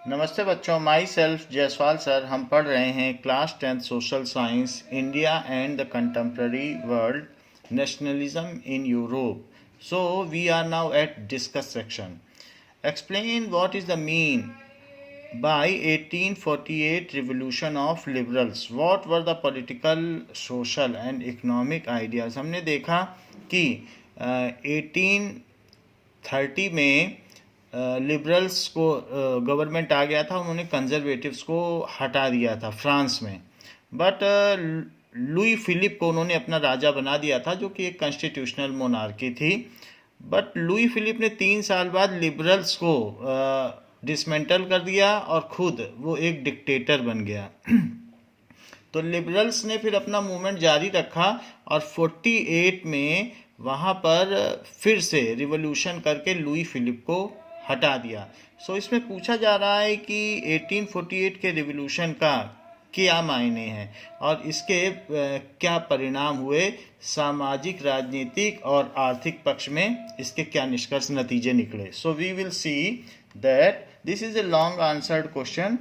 नमस्ते बच्चों, my self Jaiswal sir. हम पढ़ रहे हैं class 10th social science, India and the contemporary world, nationalism in Europe. So we are now at discuss section. Explain what is the mean by 1848 revolution of liberals, what were the political, social and economic ideas। हमने देखा कि 1830 में liberals को government आ गया था, उन्होंने conservatives को हटा दिया था फ्रांस में। बट लुई फिलिप को उन्होंने अपना राजा बना दिया था, जो कि एक कॉन्स्टिट्यूशनल मोनार्की थी। बट लुई फिलिप ने 3 साल बाद लिबरल्स को डिसमेंटल कर दिया और खुद वो एक डिक्टेटर बन गया। तो लिबरल्स ने फिर अपना मूवमेंट जारी रखा और 48 में वहाँ पर फिर से रिवॉल्यूशन करके लुई फिलिप को हटा दिया। सो इसमें पूछा जा रहा है कि 1848 के रिवॉल्यूशन का क्या मायने हैं और इसके क्या परिणाम हुए, सामाजिक, राजनीतिक और आर्थिक पक्ष में इसके क्या निष्कर्ष, नतीजे निकले। So we will see that this is a long answered question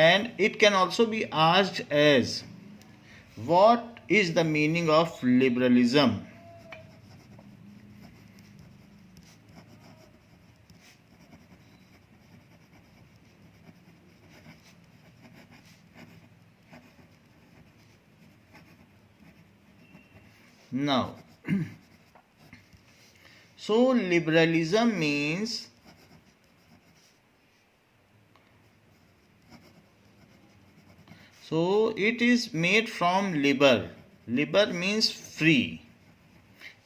and it can also be asked as what is the meaning of liberalism। now so liberalism means so it is made from liber. Liber means free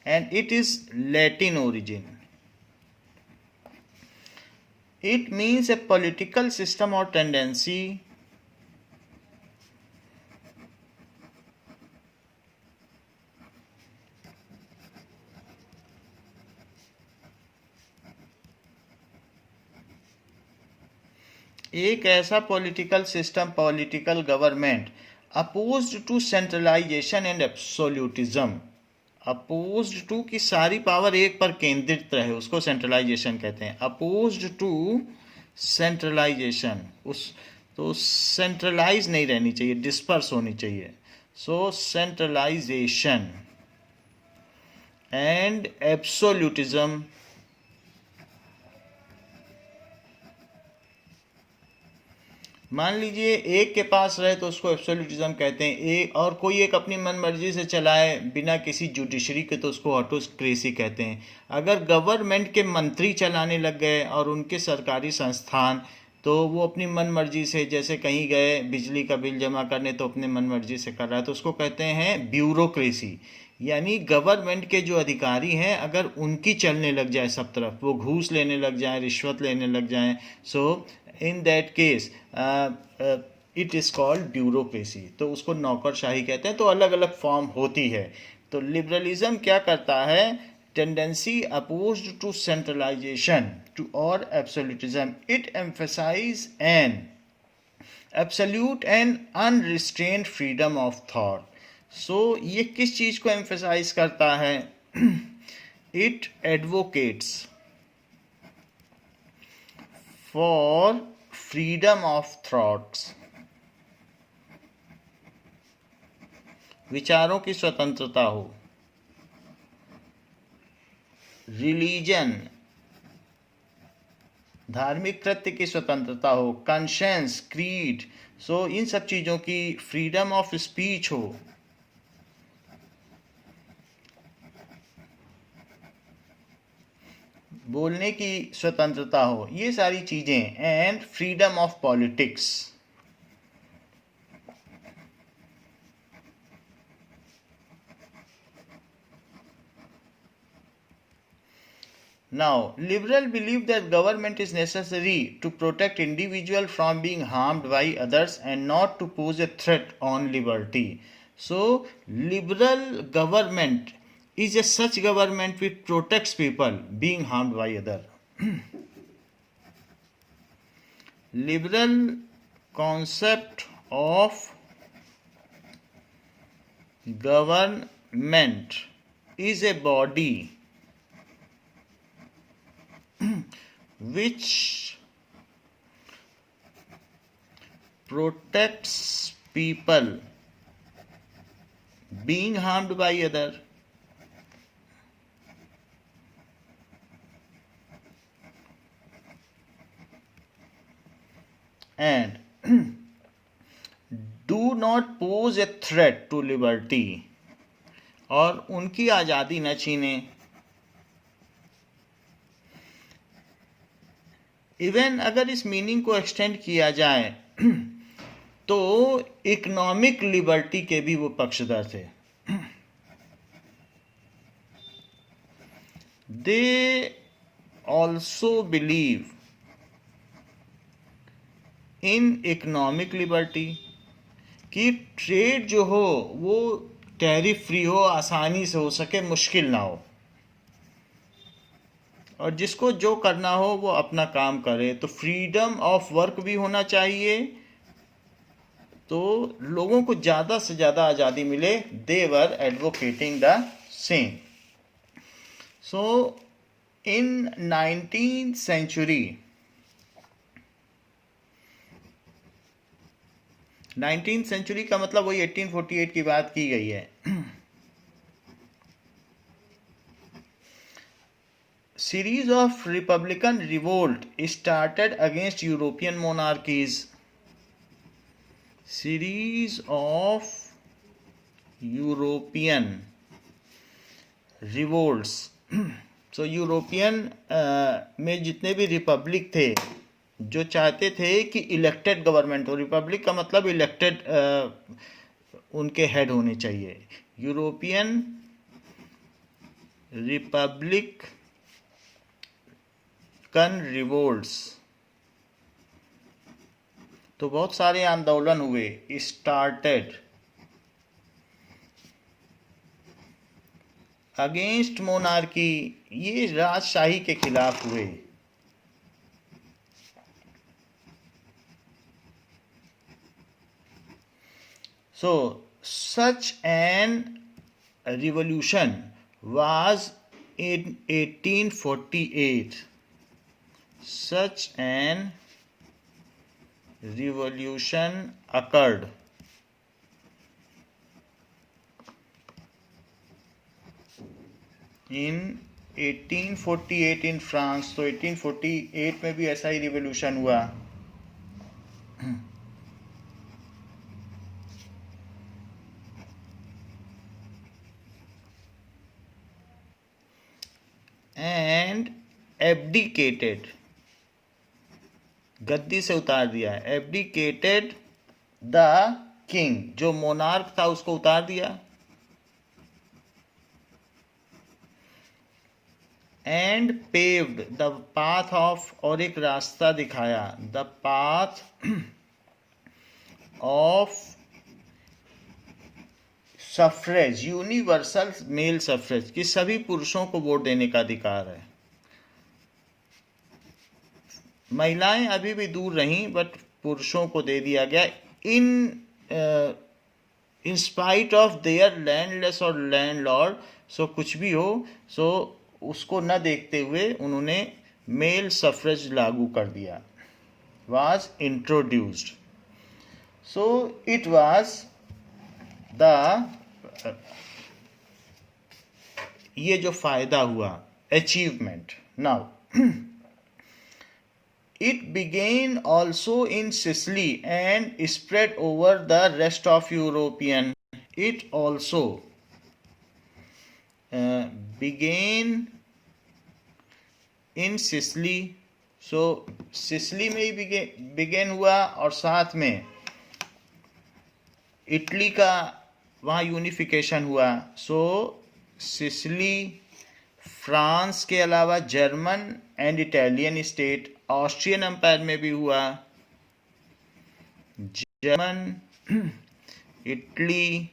and it is Latin origin. It means a political system or tendency एक ऐसा political system, political government opposed to centralisation and absolutism. Opposed to की सारी power एक पर केंद्रित रहे, उसको centralisation कहते हैं। अपोज्ड टू सेंट्रलाइजेशन, उस तो सेंट्रलाइज नहीं रहनी चाहिए, डिस्पर्स होनी चाहिए। सो सेंट्रलाइजेशन एंड एब्सोल्यूटिज्म। मान लीजिए एक के पास रहे तो उसको एब्सोल्यूटिज्म कहते हैं, एक और कोई एक अपनी मन मर्जी से चलाए बिना किसी जुडिशरी के तो उसको ऑटोक्रेसी कहते हैं। अगर गवर्नमेंट के मंत्री चलाने लग गए और उनके सरकारी संस्थान, तो वो अपनी मन मर्जी से, जैसे कहीं गए बिजली का बिल जमा करने तो अपने मन मर्जी से कर रहा है, तो उसको कहते हैं ब्यूरोक्रेसी। यानी गवर्नमेंट के जो अधिकारी हैं, अगर उनकी चलने लग जाए सब तरफ, वो घूस लेने लग जाए, रिश्वत लेने लग जाए, so in that case it is called bureaucracy. तो उसको नौकरशाही कहते हैं। तो अलग अलग फॉर्म होती है। तो लिबरलिज्म क्या करता है? Tendency opposed to centralization to और absolutism. It emphasize an absolute and unrestrained freedom of thought. So ये किस चीज़ को एम्फसाइज करता है? It advocates for freedom of thoughts, विचारों की स्वतंत्रता हो। रिलीजन, धार्मिक कृत्य की स्वतंत्रता हो। कॉन्शेंस, क्रीड, सो इन सब चीज़ों की फ्रीडम ऑफ स्पीच हो। बोलने की स्वतंत्रता हो, ये सारी चीज़ें। And freedom of politics. Now, liberal believe that government is necessary to protect individual from being harmed by others and not to pose a threat on liberty. So, liberal government is a such government which protects people being harmed by other. Liberal concept of government is a body which protects people being harmed by other. And do not pose a threat to liberty. और उनकी आज़ादी न छीने. Even अगर इस meaning को extend किया जाए तो इकोनॉमिक लिबर्टी के भी वो पक्षधर थे. They also believe in economic liberty, कि ट्रेड जो हो वो टैरिफ फ्री हो, आसानी से हो सके, मुश्किल ना हो, और जिसको जो करना हो वो अपना काम करे. तो फ्रीडम ऑफ वर्क भी होना चाहिए, तो लोगों को ज़्यादा से ज़्यादा आज़ादी मिले. They were advocating the same. So in 19th century, 19th century का मतलब वही 1848 की बात की गई है. Series of Republican revolt started against European monarchies. Series of European revolts. So European में जितने भी रिपब्लिक थे जो चाहते थे कि इलेक्टेड गवर्नमेंट हो. रिपब्लिक का मतलब इलेक्टेड उनके हेड होने चाहिए. यूरोपियन रिपब्लिक कन रिवोल्ट्स. तो बहुत सारे आंदोलन हुए. स्टार्टेड अगेंस्ट मोनार्की, ये राजशाही के खिलाफ हुए. So such an revolution was in 1848. Such an revolution occurred in 1848 in France. तो 1848 में भी ऐसा ही रिवॉल्यूशन हुआ. एंड एब्डिकेटेड, गद्दी से उतार दिया. एब्डिकेटेड द किंग, जो मोनार्क था उसको उतार दिया. And paved the path of, और एक रास्ता दिखाया. The path of suffrage, universal male suffrage, कि सभी पुरुषों को वोट देने का अधिकार है. महिलाएं अभी भी दूर रहीं, बट पुरुषों को दे दिया गया. इन स्पाइट ऑफ देयर लैंडलेस और लैंडलॉर्ड. सो कुछ भी हो, सो उसको न देखते हुए उन्होंने मेल सफ्रेज लागू कर दिया. Was introduced. So it was the, ये जो फायदा हुआ, achievement. Now it began also in Sicily and spread over the rest of European. It also began in Sicily. So Sicily में ही बिगेन हुआ, और साथ में इटली का वहाँ यूनिफिकेशन हुआ. सो सिसिली, फ्रांस के अलावा German and Italian state, Austrian empire में भी हुआ. जर्मन, इटली,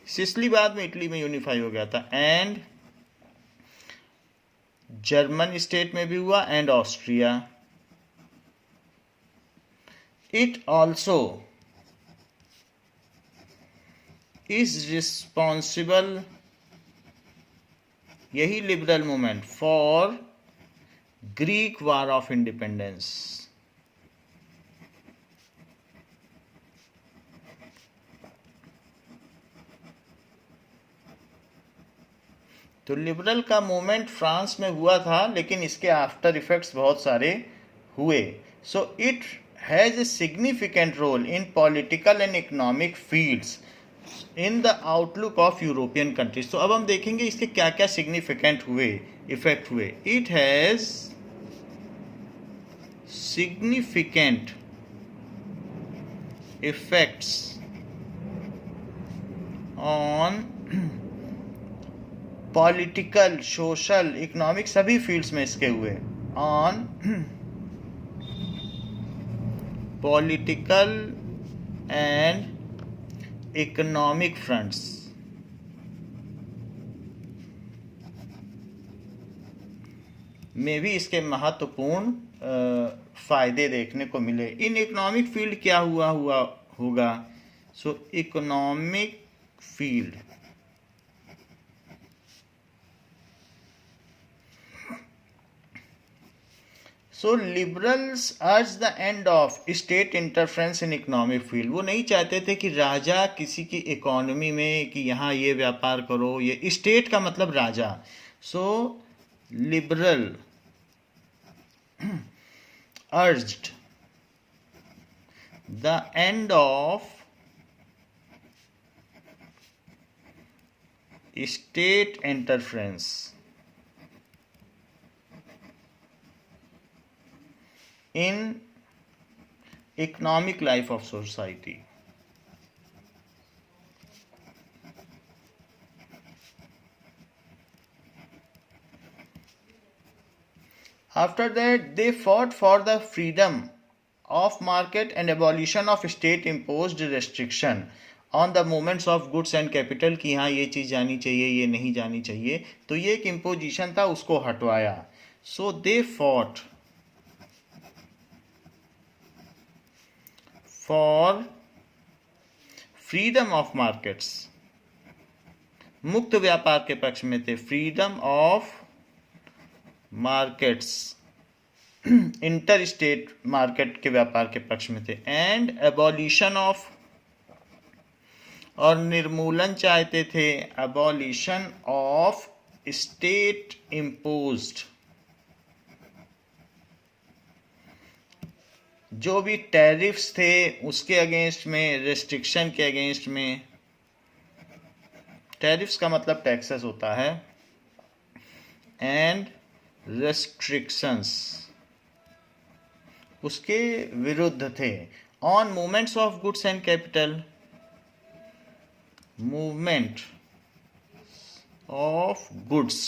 सिसिली बाद में इटली में यूनिफाई हो गया था. एंड जर्मन स्टेट में भी हुआ, and Austria. It also is responsible, यही liberal movement, for Greek war of independence. तो लिबरल का मूवमेंट फ्रांस में हुआ था, लेकिन इसके आफ्टर इफेक्ट्स बहुत सारे हुए. So it has a significant role in political and economic fields in the outlook of European countries. तो अब हम देखेंगे इसके क्या क्या सिग्निफिकेंट हुए, इफेक्ट हुए. It has significant effects on political, social, economic, सभी फील्ड्स में इसके हुए. On political and economic fronts. में भी इसके महत्वपूर्ण फायदे देखने को मिले. इन इकोनॉमिक फील्ड क्या हुआ होगा. सो इकोनॉमिक फील्ड, सो लिबरल्स अर्ज the end of state interference in economic field. वो नहीं चाहते थे कि राजा किसी की इकोनॉमी में कि यहाँ ये व्यापार करो, ये स्टेट का मतलब राजा. सो liberal urged the end of state interference in economic life of society. After that, they fought for the freedom of market and abolition of state imposed restriction on the movements of goods and capital. कि हाँ ये चीज़ जानी चाहिए, ये नहीं जानी चाहिए. तो ये एक इम्पोजिशन था, उसको हटवाया. So they fought for freedom of markets. मुक्त व्यापार के पक्ष में थे. Freedom of markets, inter state market के व्यापार के पक्ष में थे. एंड एबॉलिशन ऑफ, और निर्मूलन चाहते थे, एबॉलिशन ऑफ स्टेट इम्पोज्ड, जो भी टैरिफ्स थे उसके अगेंस्ट में, रेस्ट्रिक्शन के अगेंस्ट में. टैरिफ्स का मतलब टैक्सेस होता है. एंड रेस्ट्रिक्शंस उसके विरुद्ध थे. On movements of goods and capital, movement of goods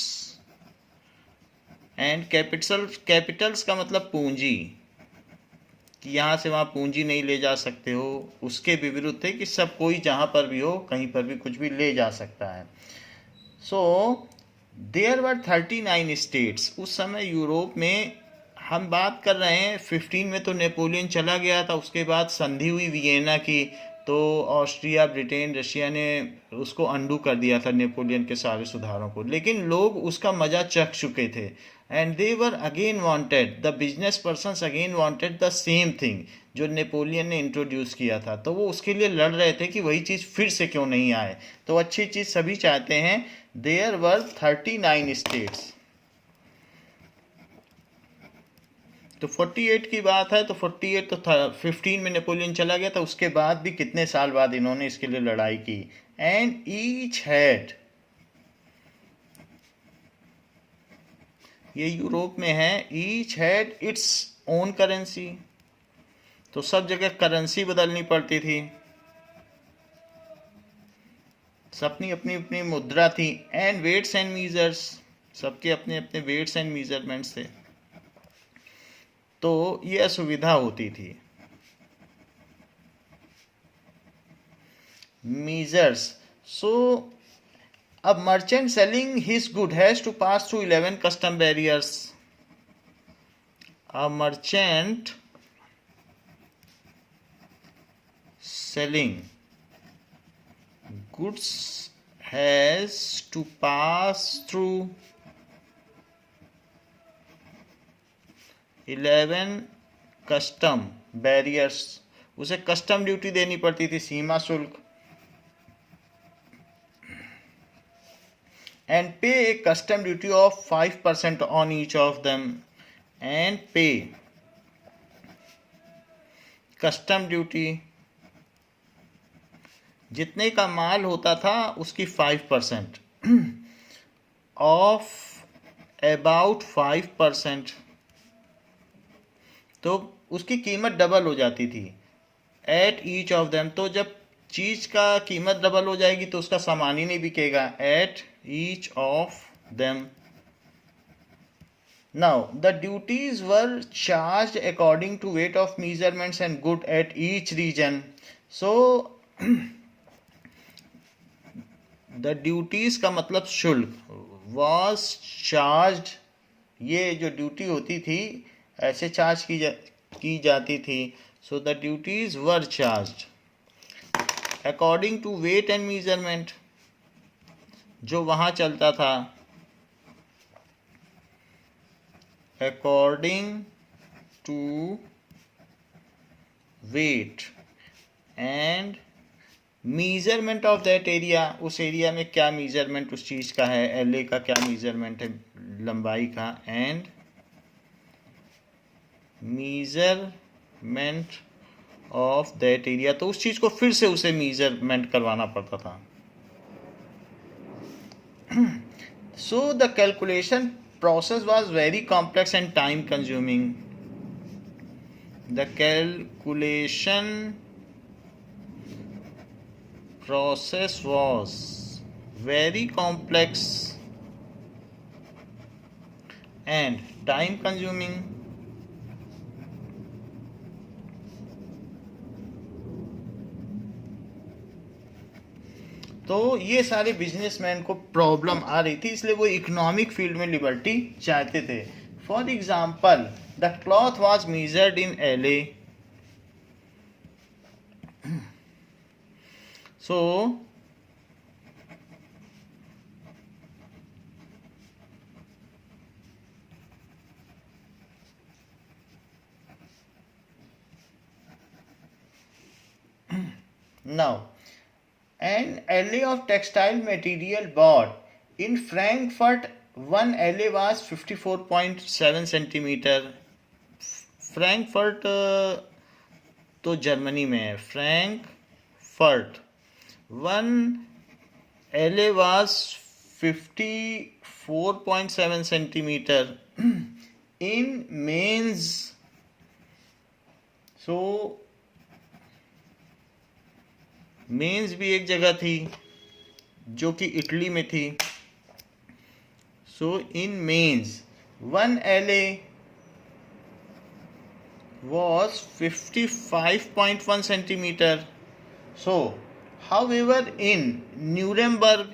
and Capitals का मतलब पूंजी, कि यहाँ से वहाँ पूंजी नहीं ले जा सकते हो, उसके भी विरुद्ध थे कि सब कोई जहाँ पर भी हो, कहीं पर भी कुछ भी ले जा सकता है. So there were 39 states. उस समय यूरोप में, हम बात कर रहे हैं 15 में तो नेपोलियन चला गया था, उसके बाद संधि हुई वियना की, तो ऑस्ट्रिया, ब्रिटेन, रशिया ने उसको अंडू कर दिया था नेपोलियन के सारे सुधारों को. लेकिन लोग उसका मजा चख चुके थे. And they were again wanted, the business persons again wanted the same thing जो नेपोलियन ने इंट्रोड्यूस किया था. तो वो उसके लिए लड़ रहे थे कि वही चीज़ फिर से क्यों नहीं आए. तो अच्छी चीज़ सभी चाहते हैं. There were 39 states. तो 48 की बात है, तो 48 तो 15 में नेपोलियन चला गया था, उसके बाद भी कितने साल बाद इन्होंने इसके लिए लड़ाई की. एंड ईच हैड, ये यूरोप में है, each had its own currency. तो सब जगह करेंसी बदलनी पड़ती थी, सबकी अपनी अपनी मुद्रा थी. एंड वेट्स एंड मीजर्स, सबके अपने अपने वेट्स एंड मीजरमेंट्स थे. तो ये असुविधा होती थी. मीजर्स. सो अब merchant selling his good has to pass through 11 custom barriers. A merchant selling goods has to pass through 11 custom barriers. उसे कस्टम ड्यूटी देनी पड़ती थी, सीमा शुल्क. and pay a custom duty of 5% on each of them, and pay custom duty जितने का माल होता था उसकी 5% ऑफ अबाउट 5%, तो उसकी कीमत डबल हो जाती थी एट ईच ऑफ देम। तो जब चीज़ का कीमत डबल हो जाएगी तो उसका सामान ही नहीं बिकेगा। At each of them. Now the duties were charge according to weight of measurements and good at each region. So the duties का मतलब शुल्क। वॉज चार्ज, ये जो ड्यूटी होती थी ऐसे चार्ज की जाती थी। So the duties were charge according to weight and measurement, जो वहाँ चलता था, according to weight and measurement of that area. उस एरिया में क्या मीजरमेंट उस चीज़ का है, एलए का क्या मीजरमेंट है लंबाई का, and measurement of that area. तो उस चीज़ को फिर से उसे मीजरमेंट करवाना पड़ता था। So the calculation process was very complex and time consuming. The calculation process was very complex and time consuming. तो ये सारे बिजनेसमैन को प्रॉब्लम आ रही थी, इसलिए वो इकोनॉमिक फील्ड में लिबर्टी चाहते थे। For example the cloth was measured in LA. So now an LA of textile material bought in Frankfurt, one LA was 54.7 centimeter. Frankfurt तो जर्मनी में है। Frankfurt one LA was 54.7 centimeter in Mainz. So Mainz भी एक जगह थी जो कि Italy में थी। So in Mainz one LA was 55.1 centimeter. So however in Nuremberg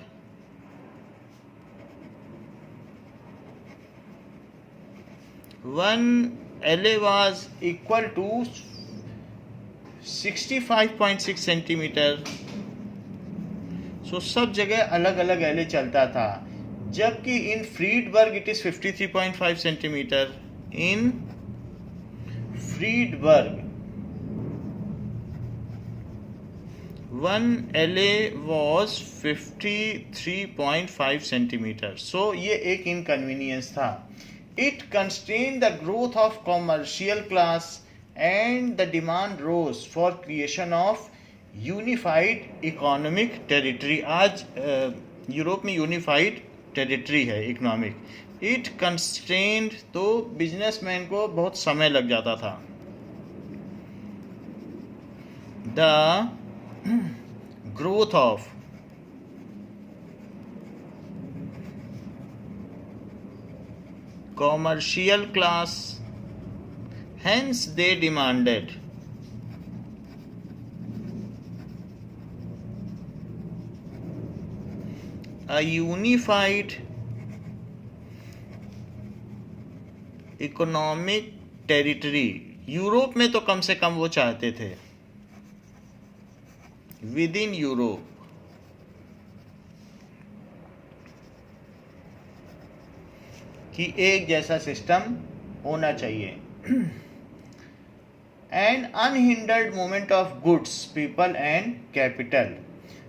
one LA was equal to 65.6 centimetre. So सब जगह अलग अलग एलए चलता था, जबकि in Friedberg it is 53.5 centimetre. In Friedberg one ell was 53.5 centimetre. So ये एक inconvenience था। It constrain the growth of commercial class and the demand rose for creation of unified economic territory. आज Europe में unified territory है economic. It constrained, तो businessman को बहुत समय लग जाता था। The growth of commercial class, hence they demanded a unified economic territory. Europe में तो कम से कम वो चाहते थे, विद इन यूरोप, कि एक जैसा सिस्टम होना चाहिए। and unhindered movement of goods, people and capital.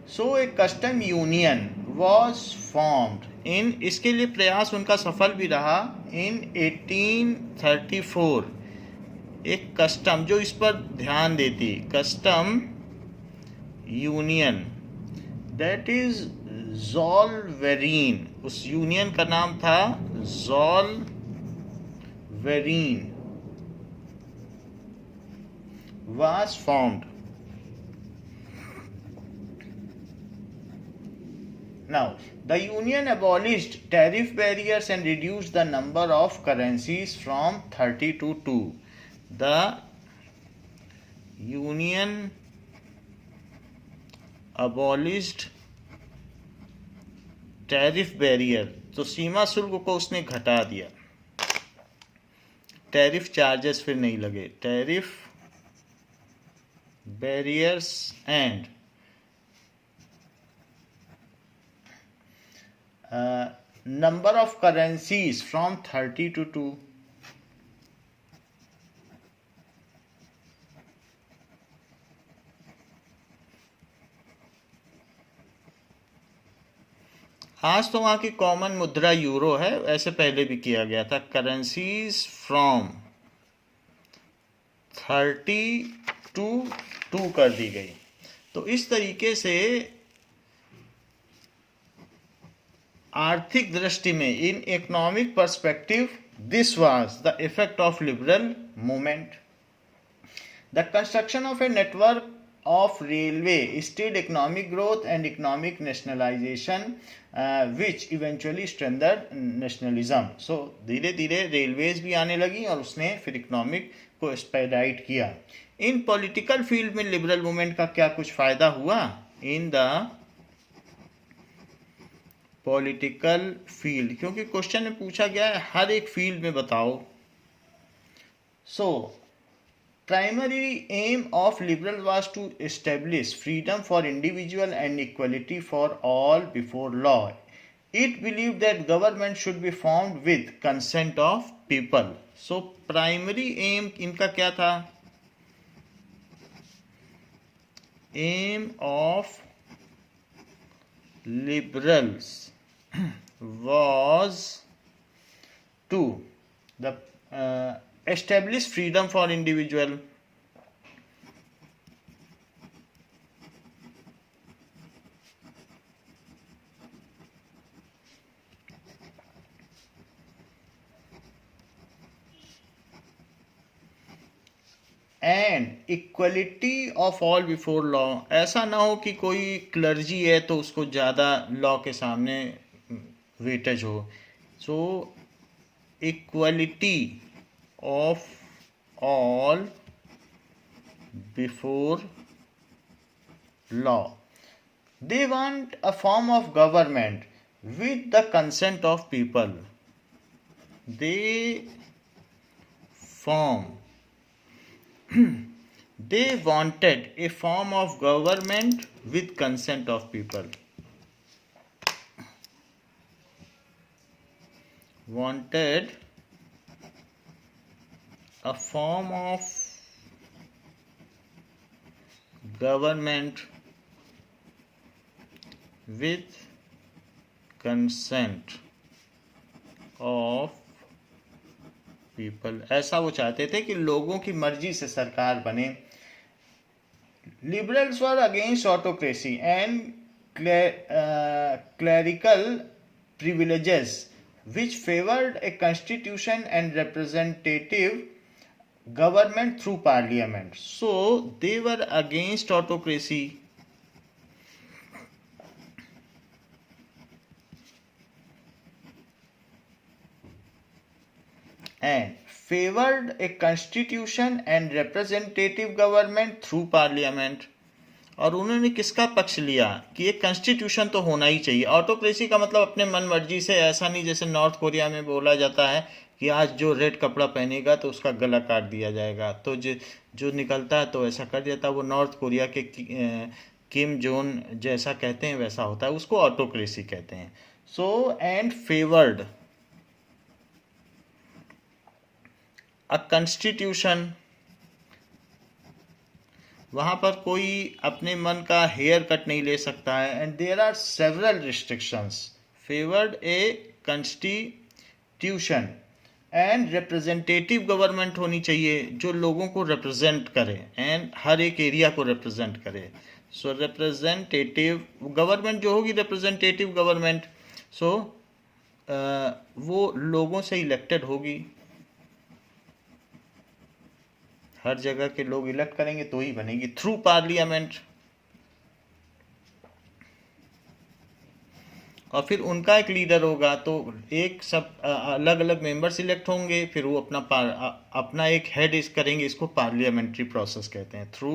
So a custom union was formed इन इसके लिए प्रयास उनका सफल भी रहा। इन 1834 एक कस्टम जो इस पर ध्यान देती, कस्टम यूनियन, दैट इज ज़ोल्वेरीन, उस यूनियन का नाम था ज़ोल्वेरीन, was formed. Now, the union abolished tariff barriers and reduced the number of currencies from 30 to 2. The union abolished tariff barrier, तो सीमा शुल्क को उसने घटा दिया, टैरिफ चार्जेस फिर नहीं लगे, tariff barriers and number of currencies from 30 to 2. आज तो वहाँ की कॉमन मुद्रा यूरो है, ऐसे पहले भी किया गया था। करेंसीज फ्रॉम 30 to 2 कर दी गई। तो इस तरीके से आर्थिक दृष्टि में, in economic perspective, this was the effect of liberal movement. The construction of a network of railway state economic growth and economic nationalization which eventually strengthened nationalism. So धीरे धीरे रेलवेज भी आने लगी और उसने फिर इकोनॉमिक को एक्सपेडाइट किया। इन पॉलिटिकल फील्ड में लिबरल मूवमेंट का क्या कुछ फायदा हुआ? इन द पॉलिटिकल फील्ड, क्योंकि क्वेश्चन में पूछा गया है हर एक फील्ड में बताओ। सो primary aim of liberal was to establish freedom for individual and equality for all before law. It believed that government should be formed with consent of people. So primary aim इनका क्या था? Aim of liberals was to the establish freedom for individual, and equality of all before law. ऐसा ना हो कि कोई clergy है तो उसको ज़्यादा लॉ के सामने वेटेज हो। सो equality of all before law. They want a form of government with the consent of people. They wanted a form of government with consent of people. Wanted a form of government with consent of people. ऐसा वो चाहते थे कि लोगों की मर्जी से सरकार बने। Liberals were against autocracy and clerical privileges which favored a constitution and representative government through parliament. So they were against autocracy and favored a constitution and representative government through parliament. और उन्होंने किसका पक्ष लिया कि एक कॉन्स्टिट्यूशन तो होना ही चाहिए। ऑटोक्रेसी का मतलब अपने मन मर्जी से, ऐसा नहीं जैसे नॉर्थ कोरिया में बोला जाता है कि आज जो रेड कपड़ा पहनेगा तो उसका गला काट दिया जाएगा, तो जो निकलता है तो ऐसा कर देता है। वो नॉर्थ कोरिया के किम जोन जैसा कहते हैं वैसा होता है, उसको ऑटोक्रेसी कहते हैं। So and favoured a constitution, वहाँ पर कोई अपने मन का हेयर कट नहीं ले सकता है। And there are several restrictions, favoured a constitution and representative government होनी चाहिए जो लोगों को रिप्रेजेंट करे एंड हर एक एरिया को रिप्रेजेंट करे. सो रिप्रेजेंटेटिव गवर्नमेंट जो होगी, रिप्रेजेंटेटिव गवर्नमेंट, सो वो लोगों से इलेक्टेड होगी. हर जगह के लोग इलेक्ट करेंगे तो ही बनेगी, थ्रू पार्लियामेंट. और फिर उनका एक लीडर होगा, तो एक सब अलग अलग मेंबर सिलेक्ट होंगे, फिर वो अपना एक हेड करेंगे. इसको पार्लियामेंट्री प्रोसेस कहते हैं, थ्रू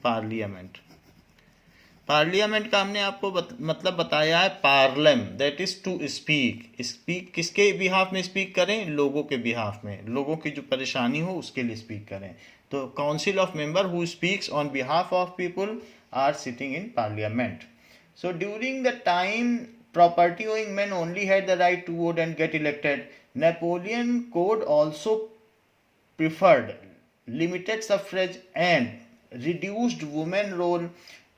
पार्लियामेंट. पार्लियामेंट का हमने आपको मतलब बताया है, parle that is to speak. Speak किसके बिहाफ में स्पीक करें? लोगों के बिहाफ में, लोगों की जो परेशानी हो उसके लिए स्पीक करें. तो council of member who speaks on behalf of people are sitting in parliament. So during the time property owning men only had the right to vote and get elected. Napoleon Code also preferred limited suffrage and reduced women role.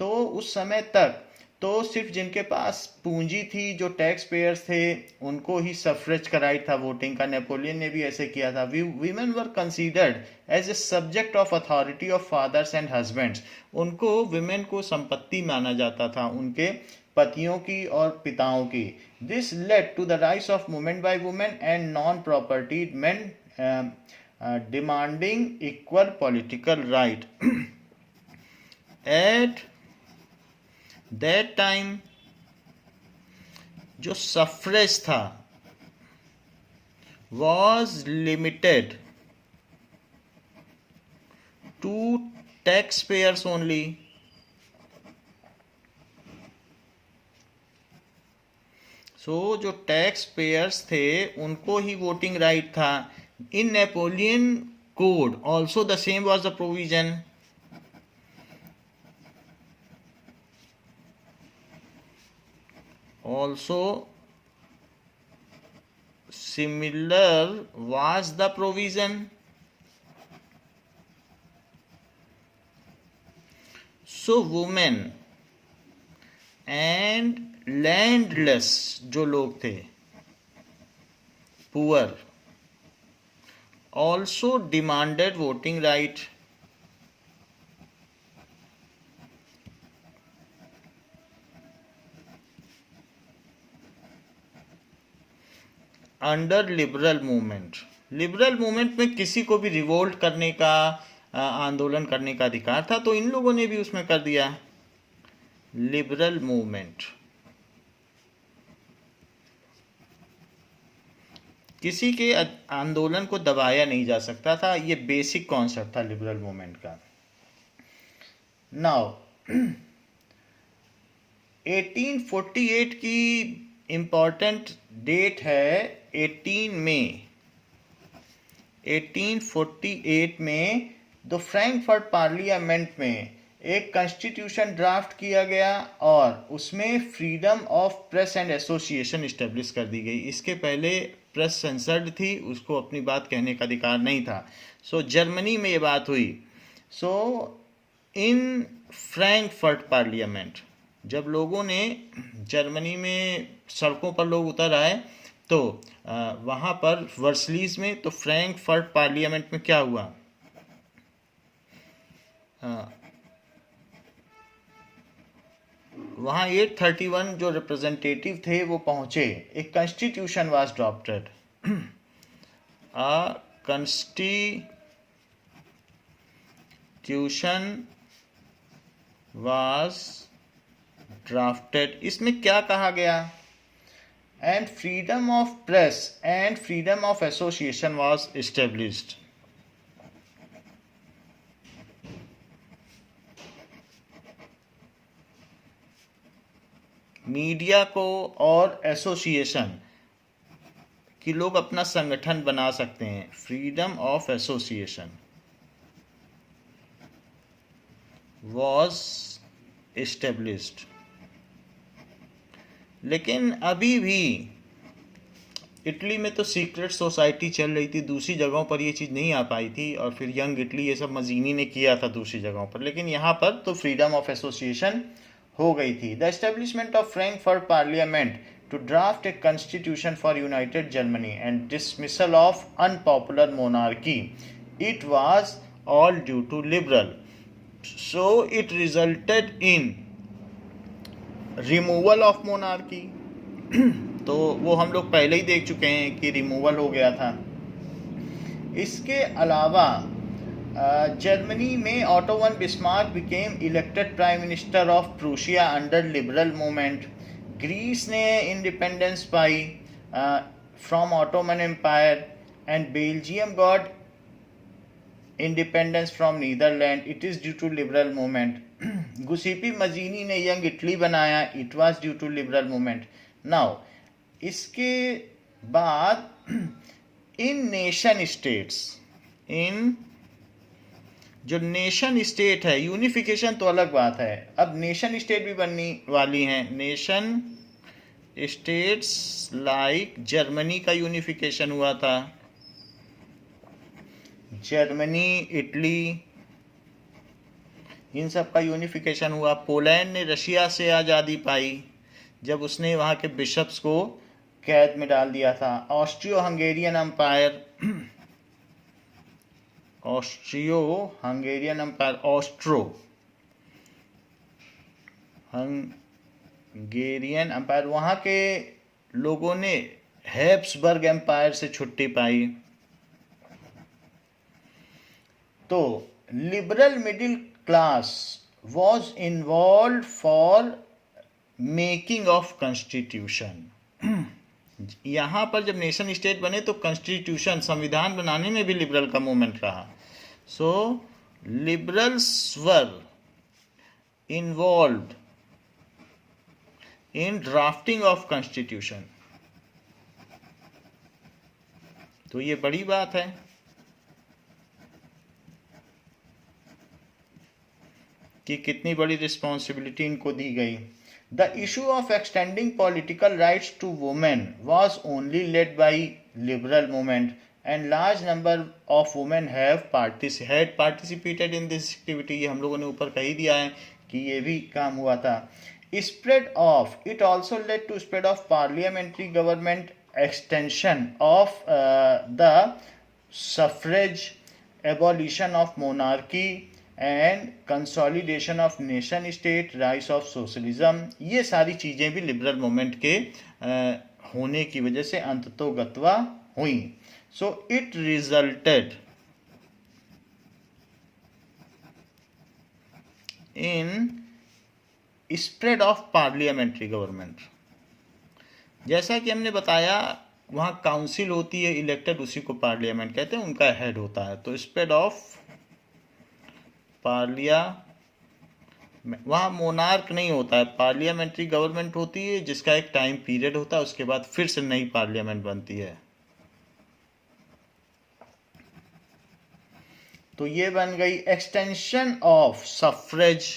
तो उस समय तक तो सिर्फ जिनके पास पूंजी थी, जो टैक्स पेयर्स थे, उनको ही सफरेज का राइट था वोटिंग का. नेपोलियन ने भी ऐसे किया था. Women were considered as a subject of authority of fathers and husbands. उनको विमेन को संपत्ति माना जाता था, उनके पतियों की और पिताओं की. This led to the rights of movement by women and non property men demanding equal political right. At that time जो सफरेज था was limited to tax payers only. So जो टैक्स पेयर्स थे उनको ही वोटिंग राइट था. In Napoleon code also the same was the provision. Also similar was the provision. So women and landless जो लोग थे, poor, also demanded voting right. Under liberal movement. Liberal movement में किसी को भी रिवोल्ट करने का, आंदोलन करने का अधिकार था, तो इन लोगों ने भी उसमें कर दिया. लिबरल मूवमेंट किसी के आंदोलन को दबाया नहीं जा सकता था. ये बेसिक कॉन्सेप्ट था लिबरल मूवमेंट का. नाउ 1848 की इम्पॉर्टेंट डेट है 18 मई 1848 में द फ्रैंकफर्ट पार्लियामेंट में एक कॉन्स्टिट्यूशन ड्राफ्ट किया गया और उसमें freedom of press and association establish कर दी गई. इसके पहले प्रेस सेंसर्ड थी, उसको अपनी बात कहने का अधिकार नहीं था. सो जर्मनी में ये बात हुई. सो इन फ्रैंकफर्ट पार्लियामेंट जब लोगों ने, जर्मनी में सड़कों पर लोग उतर आए, तो वहाँ पर वर्सलीज में, तो फ्रैंकफर्ट पार्लियामेंट में क्या हुआ, वहाँ 831 जो रिप्रेजेंटेटिव थे वो पहुँचे. एक constitution was drafted. Constitution was drafted. इसमें क्या कहा गया? And freedom of press and freedom of association was established. Media को और एसोसिएशन कि लोग अपना संगठन बना सकते हैं. Freedom of association was established. लेकिन अभी भी इटली में तो सीक्रेट सोसाइटी चल रही थी, दूसरी जगहों पर ये चीज़ नहीं आ पाई थी. और फिर यंग इटली ये सब मजीनी ने किया था दूसरी जगहों पर, लेकिन यहाँ पर तो फ्रीडम ऑफ एसोसिएशन हो गई थी. The establishment of Frankfurt parliament to draft a constitution for United Germany and dismissal of unpopular monarchy. It was all due to liberal. So it resulted in removal of monarchy. तो वो हम लोग पहले ही देख चुके हैं कि रिमूवल हो गया था. इसके अलावा जर्मनी में Otto von Bismarck became elected prime minister of Prussia under liberal movement. Greece ने इंडिपेंडेंस पाई from Ottoman empire and Belgium got independence from Netherland. It is due to liberal movement. Giuseppe Mazzini ने young Italy बनाया. It was due to liberal movement. Now इसके बाद इन nation states, इन जो nation state है, unification तो अलग बात है, अब नेशन स्टेट भी बनने वाली हैं. नेशन स्टेट्स लाइक जर्मनी का यूनिफिकेशन हुआ था. जर्मनी, इटली, इन सब का यूनिफिकेशन हुआ. पोलैंड ने रशिया से आज़ादी पाई जब उसने वहाँ के बिशप्स को कैद में डाल दिया था. Austro Hungarian empire, Austro Hungarian empire, Austro Hungarian empire, वहाँ के लोगों ने हैब्सबर्ग एम्पायर से छुट्टी पाई. तो liberal middle class was involve for making of constitution. यहाँ पर जब नेशन स्टेट बने तो कॉन्स्टिट्यूशन, संविधान बनाने में भी लिबरल का मूवमेंट रहा. So liberals were involved in drafting of constitution. तो ये बड़ी बात है कि कितनी बड़ी रिस्पॉन्सिबिलिटी इनको दी गई. The issue of extending political rights to women was only led by liberal movement and large number of women had participated in this activity. ये हम लोगों ने ऊपर कह ही दिया है कि ये भी काम हुआ था. Spread of it also led to spread of parliamentary government, extension of the suffrage, abolition of monarchy and consolidation of nation state, rise of socialism. ये सारी चीज़ें भी लिबरल मूवमेंट के होने की वजह से अंततोगत्वा हुई. So it resulted in spread of parliamentary government. जैसा कि हमने बताया वहाँ काउंसिल होती है इलेक्टेड, उसी को पार्लियामेंट कहते हैं, उनका हेड होता है. तो स्प्रेड ऑफ वहाँ मोनार्क नहीं होता है, पार्लियामेंट्री गवर्नमेंट होती है जिसका एक टाइम पीरियड होता है, उसके बाद फिर से नई पार्लियामेंट बनती है. तो ये बन गई. एक्सटेंशन ऑफ सफ्रेज,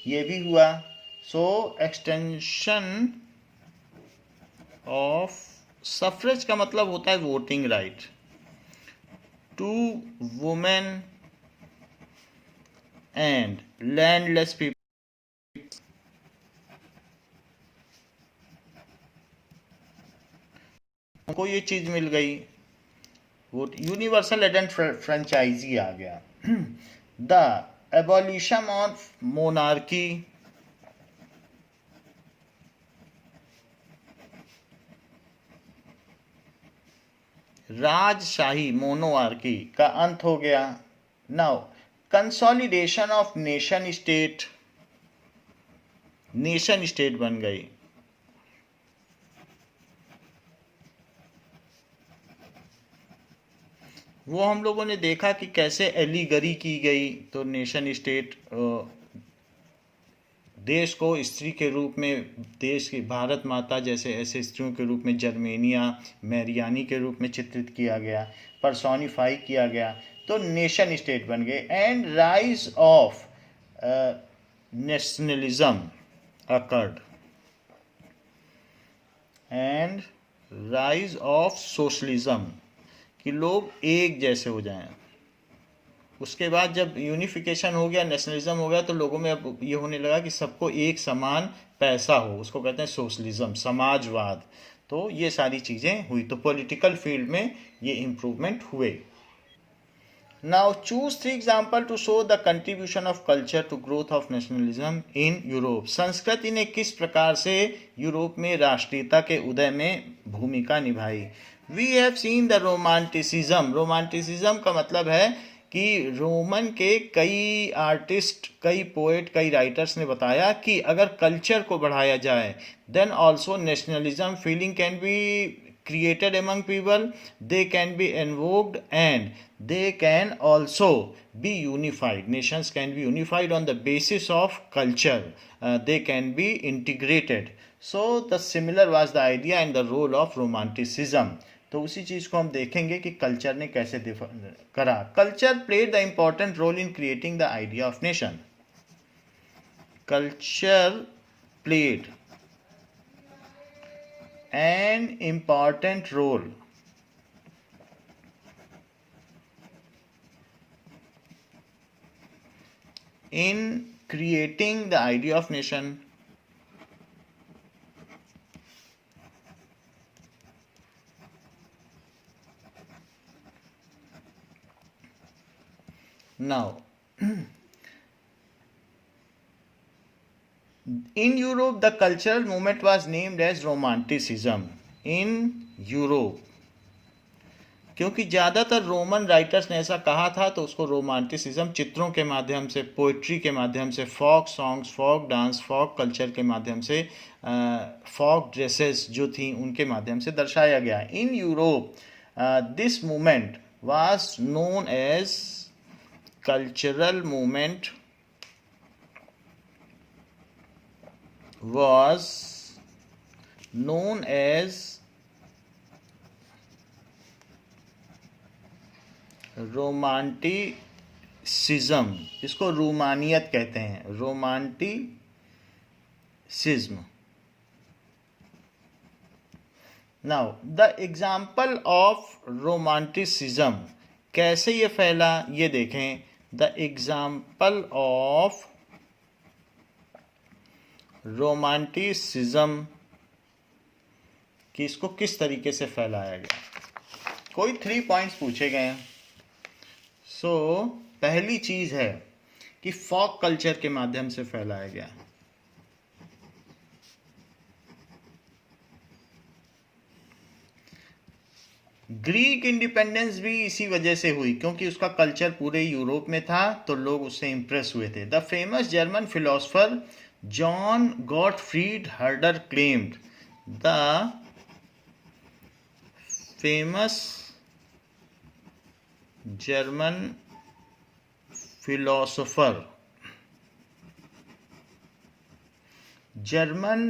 ये भी हुआ. सो एक्सटेंशन ऑफ सफ्रेज का मतलब होता है voting right to women and landless people. उनको ये चीज मिल गई. वो यूनिवर्सल एडेंट फ्रेंचाइजी आ गया. द एबॉलिशन ऑफ मोनार्की, राजशाही मोनोआर्की का अंत हो गया. Now consolidation of nation state, nation state बन गई. वो हम लोगों ने देखा कि कैसे एलीगरी की गई. तो नेशन स्टेट देश को स्त्री के रूप में, देश की भारत माता जैसे ऐसे स्त्रियों के रूप में जर्मेनिया, मैरियानी के रूप में चित्रित किया गया, पर्सोनिफाई किया गया. तो नेशन स्टेट बन गए. And rise of nationalism occurred and rise of socialism, कि लोग एक जैसे हो जाएं. उसके बाद जब यूनिफिकेशन हो गया, नेशनलिज्म हो गया, तो लोगों में अब ये होने लगा कि सबको एक समान पैसा हो, उसको कहते हैं सोशलिज्म, समाजवाद। तो ये सारी चीज़ें हुई, तो पॉलिटिकल फील्ड में ये इम्प्रूवमेंट हुए। Now choose three examples to show the contribution of culture to growth of nationalism in Europe. संस्कृति ने किस प्रकार से यूरोप में राष्ट्रीयता के उदय में भूमिका निभाई। We have seen the romanticism. romanticism का मतलब है कि रोमन के कई आर्टिस्ट, कई पोएट, कई राइटर्स ने बताया कि अगर कल्चर को बढ़ाया जाए, then also nationalism feeling can be created among people, they can be invoked, and they can also be unified. Nations can be unified on the basis of culture. They can be integrated. So the similar was the idea and the role of romanticism. तो उसी चीज़ को हम देखेंगे कि culture ने कैसे करा। Culture played the important role in creating the idea of nation. Culture played an important role in creating the idea of nation. Now, in Europe, the cultural movement was named as Romanticism. In Europe, क्योंकि ज़्यादातर Roman writers ने ऐसा कहा था, तो उसको romanticism चित्रों के माध्यम से, पोइट्री के माध्यम से, folk songs, folk dance, folk culture के माध्यम से, फोक ड्रेसेस जो थी उनके माध्यम से दर्शाया गया। In Europe this movement was known as cultural movement was known as romanticism. इसको रोमानियत कहते हैं, romanticism. Now the example of romanticism, कैसे ये फैला ये देखें। द एग्जाम्पल ऑफ रोमांटिसिज्म कि इसको किस तरीके से फैलाया गया। कोई 3 पॉइंट्स पूछे गए हैं। पहली चीज है कि फोक कल्चर के माध्यम से फैलाया गया। ग्रीक इंडिपेंडेंस भी इसी वजह से हुई, क्योंकि उसका कल्चर पूरे यूरोप में था, तो लोग उससे इंप्रेस हुए थे। The famous German philosopher John Gottfried Herder claimed, the famous German philosopher, German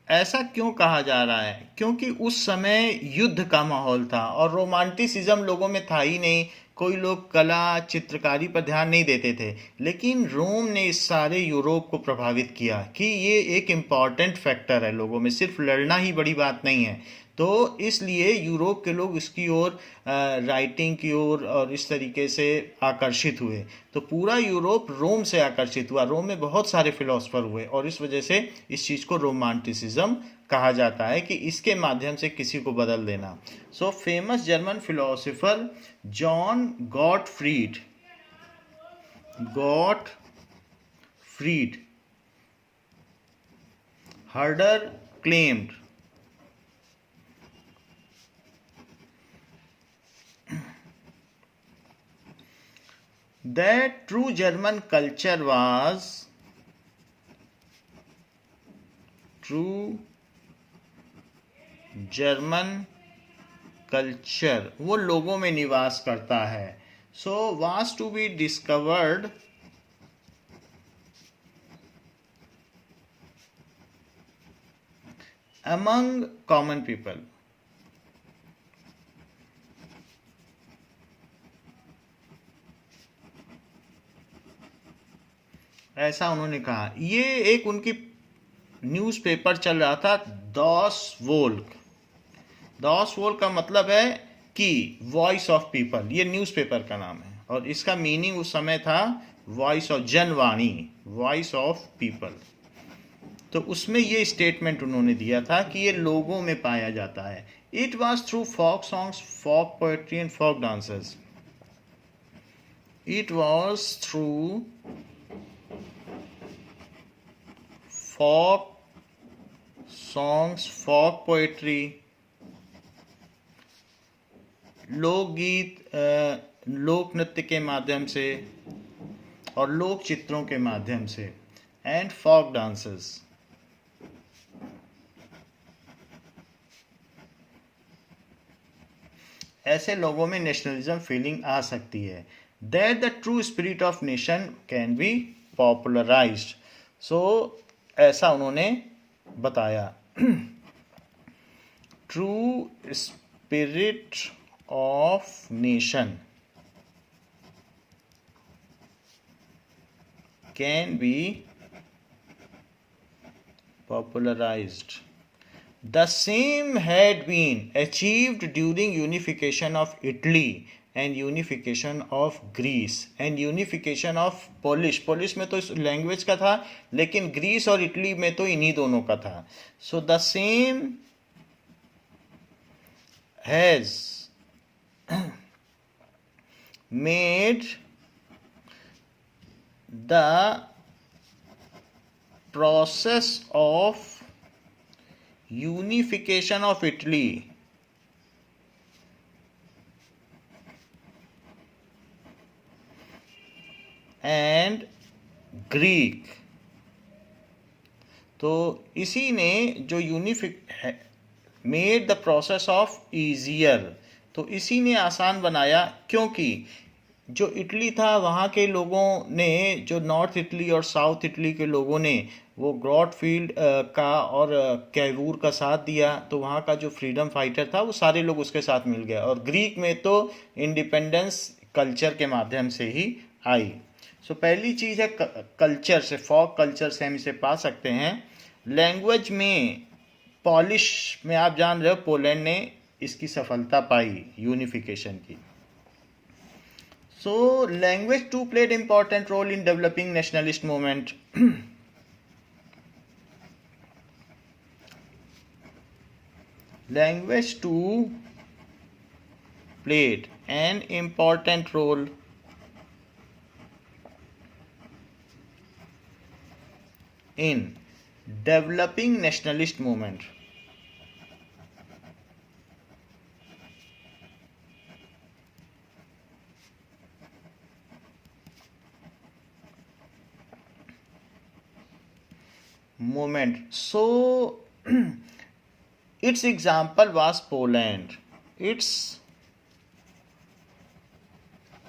ऐसा क्यों कहा जा रहा है, क्योंकि उस समय युद्ध का माहौल था और रोमांटिसिज्म लोगों में था ही नहीं। कोई लोग कला, चित्रकारी पर ध्यान नहीं देते थे, लेकिन रोम ने इस सारे यूरोप को प्रभावित किया कि ये एक इम्पॉर्टेंट फैक्टर है लोगों में, सिर्फ लड़ना ही बड़ी बात नहीं है। तो इसलिए यूरोप के लोग इसकी ओर, राइटिंग की ओर और इस तरीके से आकर्षित हुए। तो पूरा यूरोप रोम से आकर्षित हुआ। रोम में बहुत सारे फिलोसफर हुए और इस वजह से इस चीज़ को रोमांटिसिज्म कहा जाता है कि इसके माध्यम से किसी को बदल देना। So famous German philosopher John Gottfried हर्डर claimed that true German culture was वो लोगों में निवास करता है। सो was to be discovered among common people। ऐसा उन्होंने कहा। ये एक उनकी न्यूज़पेपर चल रहा था, दॉस वोल्क। दॉस वोल्क का मतलब है कि वॉइस ऑफ पीपल, ये न्यूज़पेपर का नाम है। और इसका मीनिंग उस समय था voice of Janwani, voice of people. तो उसमें ये स्टेटमेंट उन्होंने दिया था कि ये लोगों में पाया जाता है। It was through folk songs, folk poetry and folk dances. It was through folk songs, folk poetry, लोकगीत, लोक नृत्य के माध्यम से और लोक चित्रों के माध्यम से, एंड फोक डांसेस। ऐसे लोगों में नेशनलिज्म फीलिंग आ सकती है। That the true spirit of nation can be popularised. So ऐसा उन्होंने बताया। True spirit of nation can be popularized. The same had been achieved during unification of Italy and unification of Greece and unification of Polish. Polish में तो language का था, लेकिन Greece और Italy में तो इन्हीं दोनों का था. So the same has made the process of unification of Italy and Greek. तो इसी ने जो made the process of easier, तो इसी ने आसान बनाया, क्योंकि जो इटली था वहाँ के लोगों ने, जो नॉर्थ इटली और साउथ इटली के लोगों ने वो ग्रॉटफील्ड का और कैवूर का साथ दिया, तो वहाँ का जो फ्रीडम फाइटर था वो सारे लोग उसके साथ मिल गए। और ग्रीक में तो इंडिपेंडेंस कल्चर के माध्यम से ही आई। सो पहली चीज़ है कल्चर से, फॉक कल्चर से हम इसे पा सकते हैं। लैंग्वेज में पॉलिश में आप जान रहे हो पोलैंड ने इसकी सफलता पाई यूनिफिकेशन की। So language too played important role in developing nationalist movement. Language too played an important role in developing nationalist movement. So its example was Poland. Its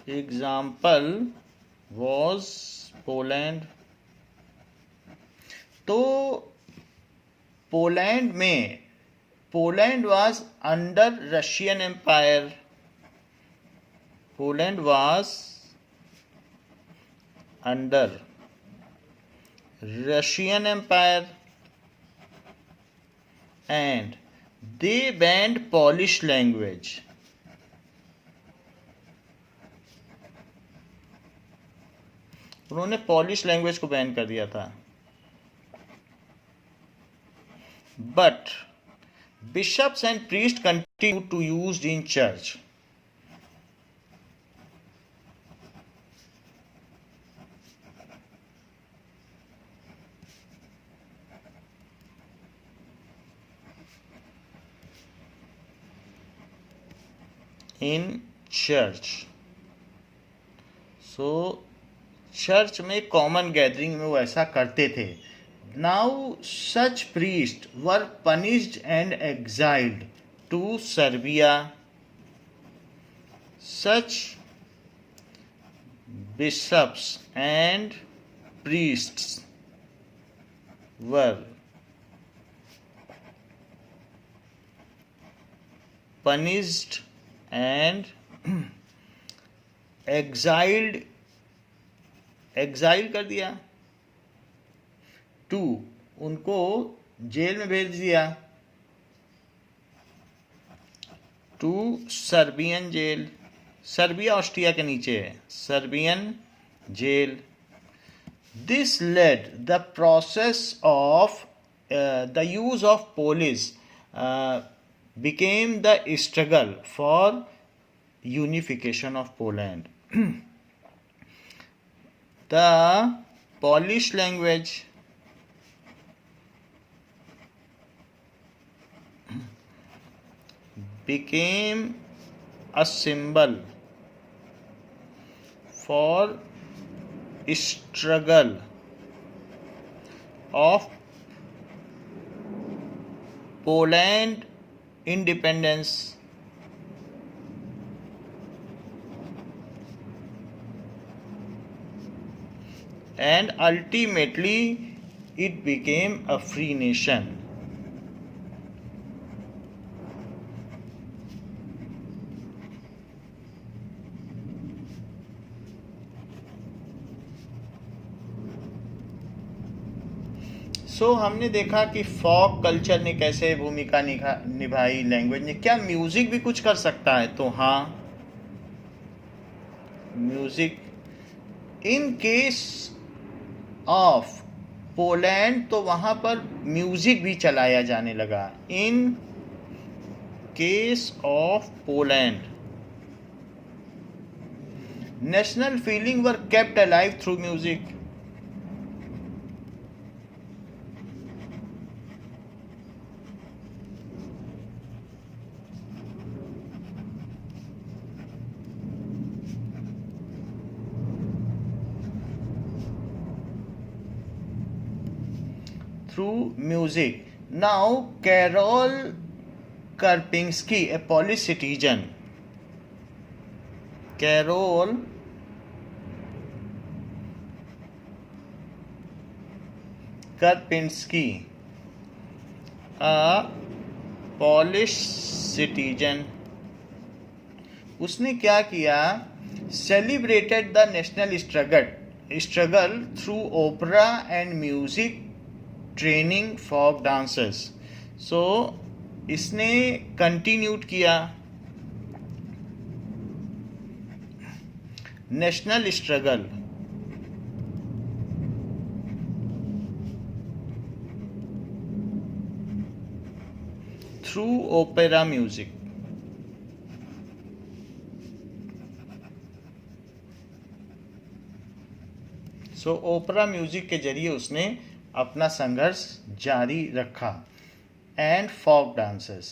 example was Poland. तो Poland में, Poland was under Russian Empire. Poland was under Russian Empire and they banned Polish language. उन्होंने polish language को ban कर दिया था। But bishops and priests continued to use in church. In church. So church में common gathering में वो ऐसा करते थे। Now such priests were punished and exiled to Serbia. Such bishops and priests were punished and exiled, exile कर दिया, to उनको jail में भेज दिया, to Serbian jail, Serbia Austria के नीचे है, Serbian jail. This led the process of the use of police became the struggle for unification of Poland. The Polish language became a symbol for struggle of Poland independence and ultimately it became a free nation. हमने देखा कि Fock culture ने कैसे भूमिका निभाई, language ने। क्या music भी कुछ कर सकता है? तो हाँ, music in case of Poland तो वहां पर म्यूजिक भी चलाया जाने लगा। In case of Poland national feeling were kept alive through music. Through music. Now, Karol Karpinski, a Polish citizen. Karol Karpinski, a Polish citizen. उसने क्या किया? Celebrated the national struggle through opera and music training folk dancers. So इसने continued किया national struggle through opera music. So opera music के जरिए उसने अपना संघर्ष जारी रखा। And folk dances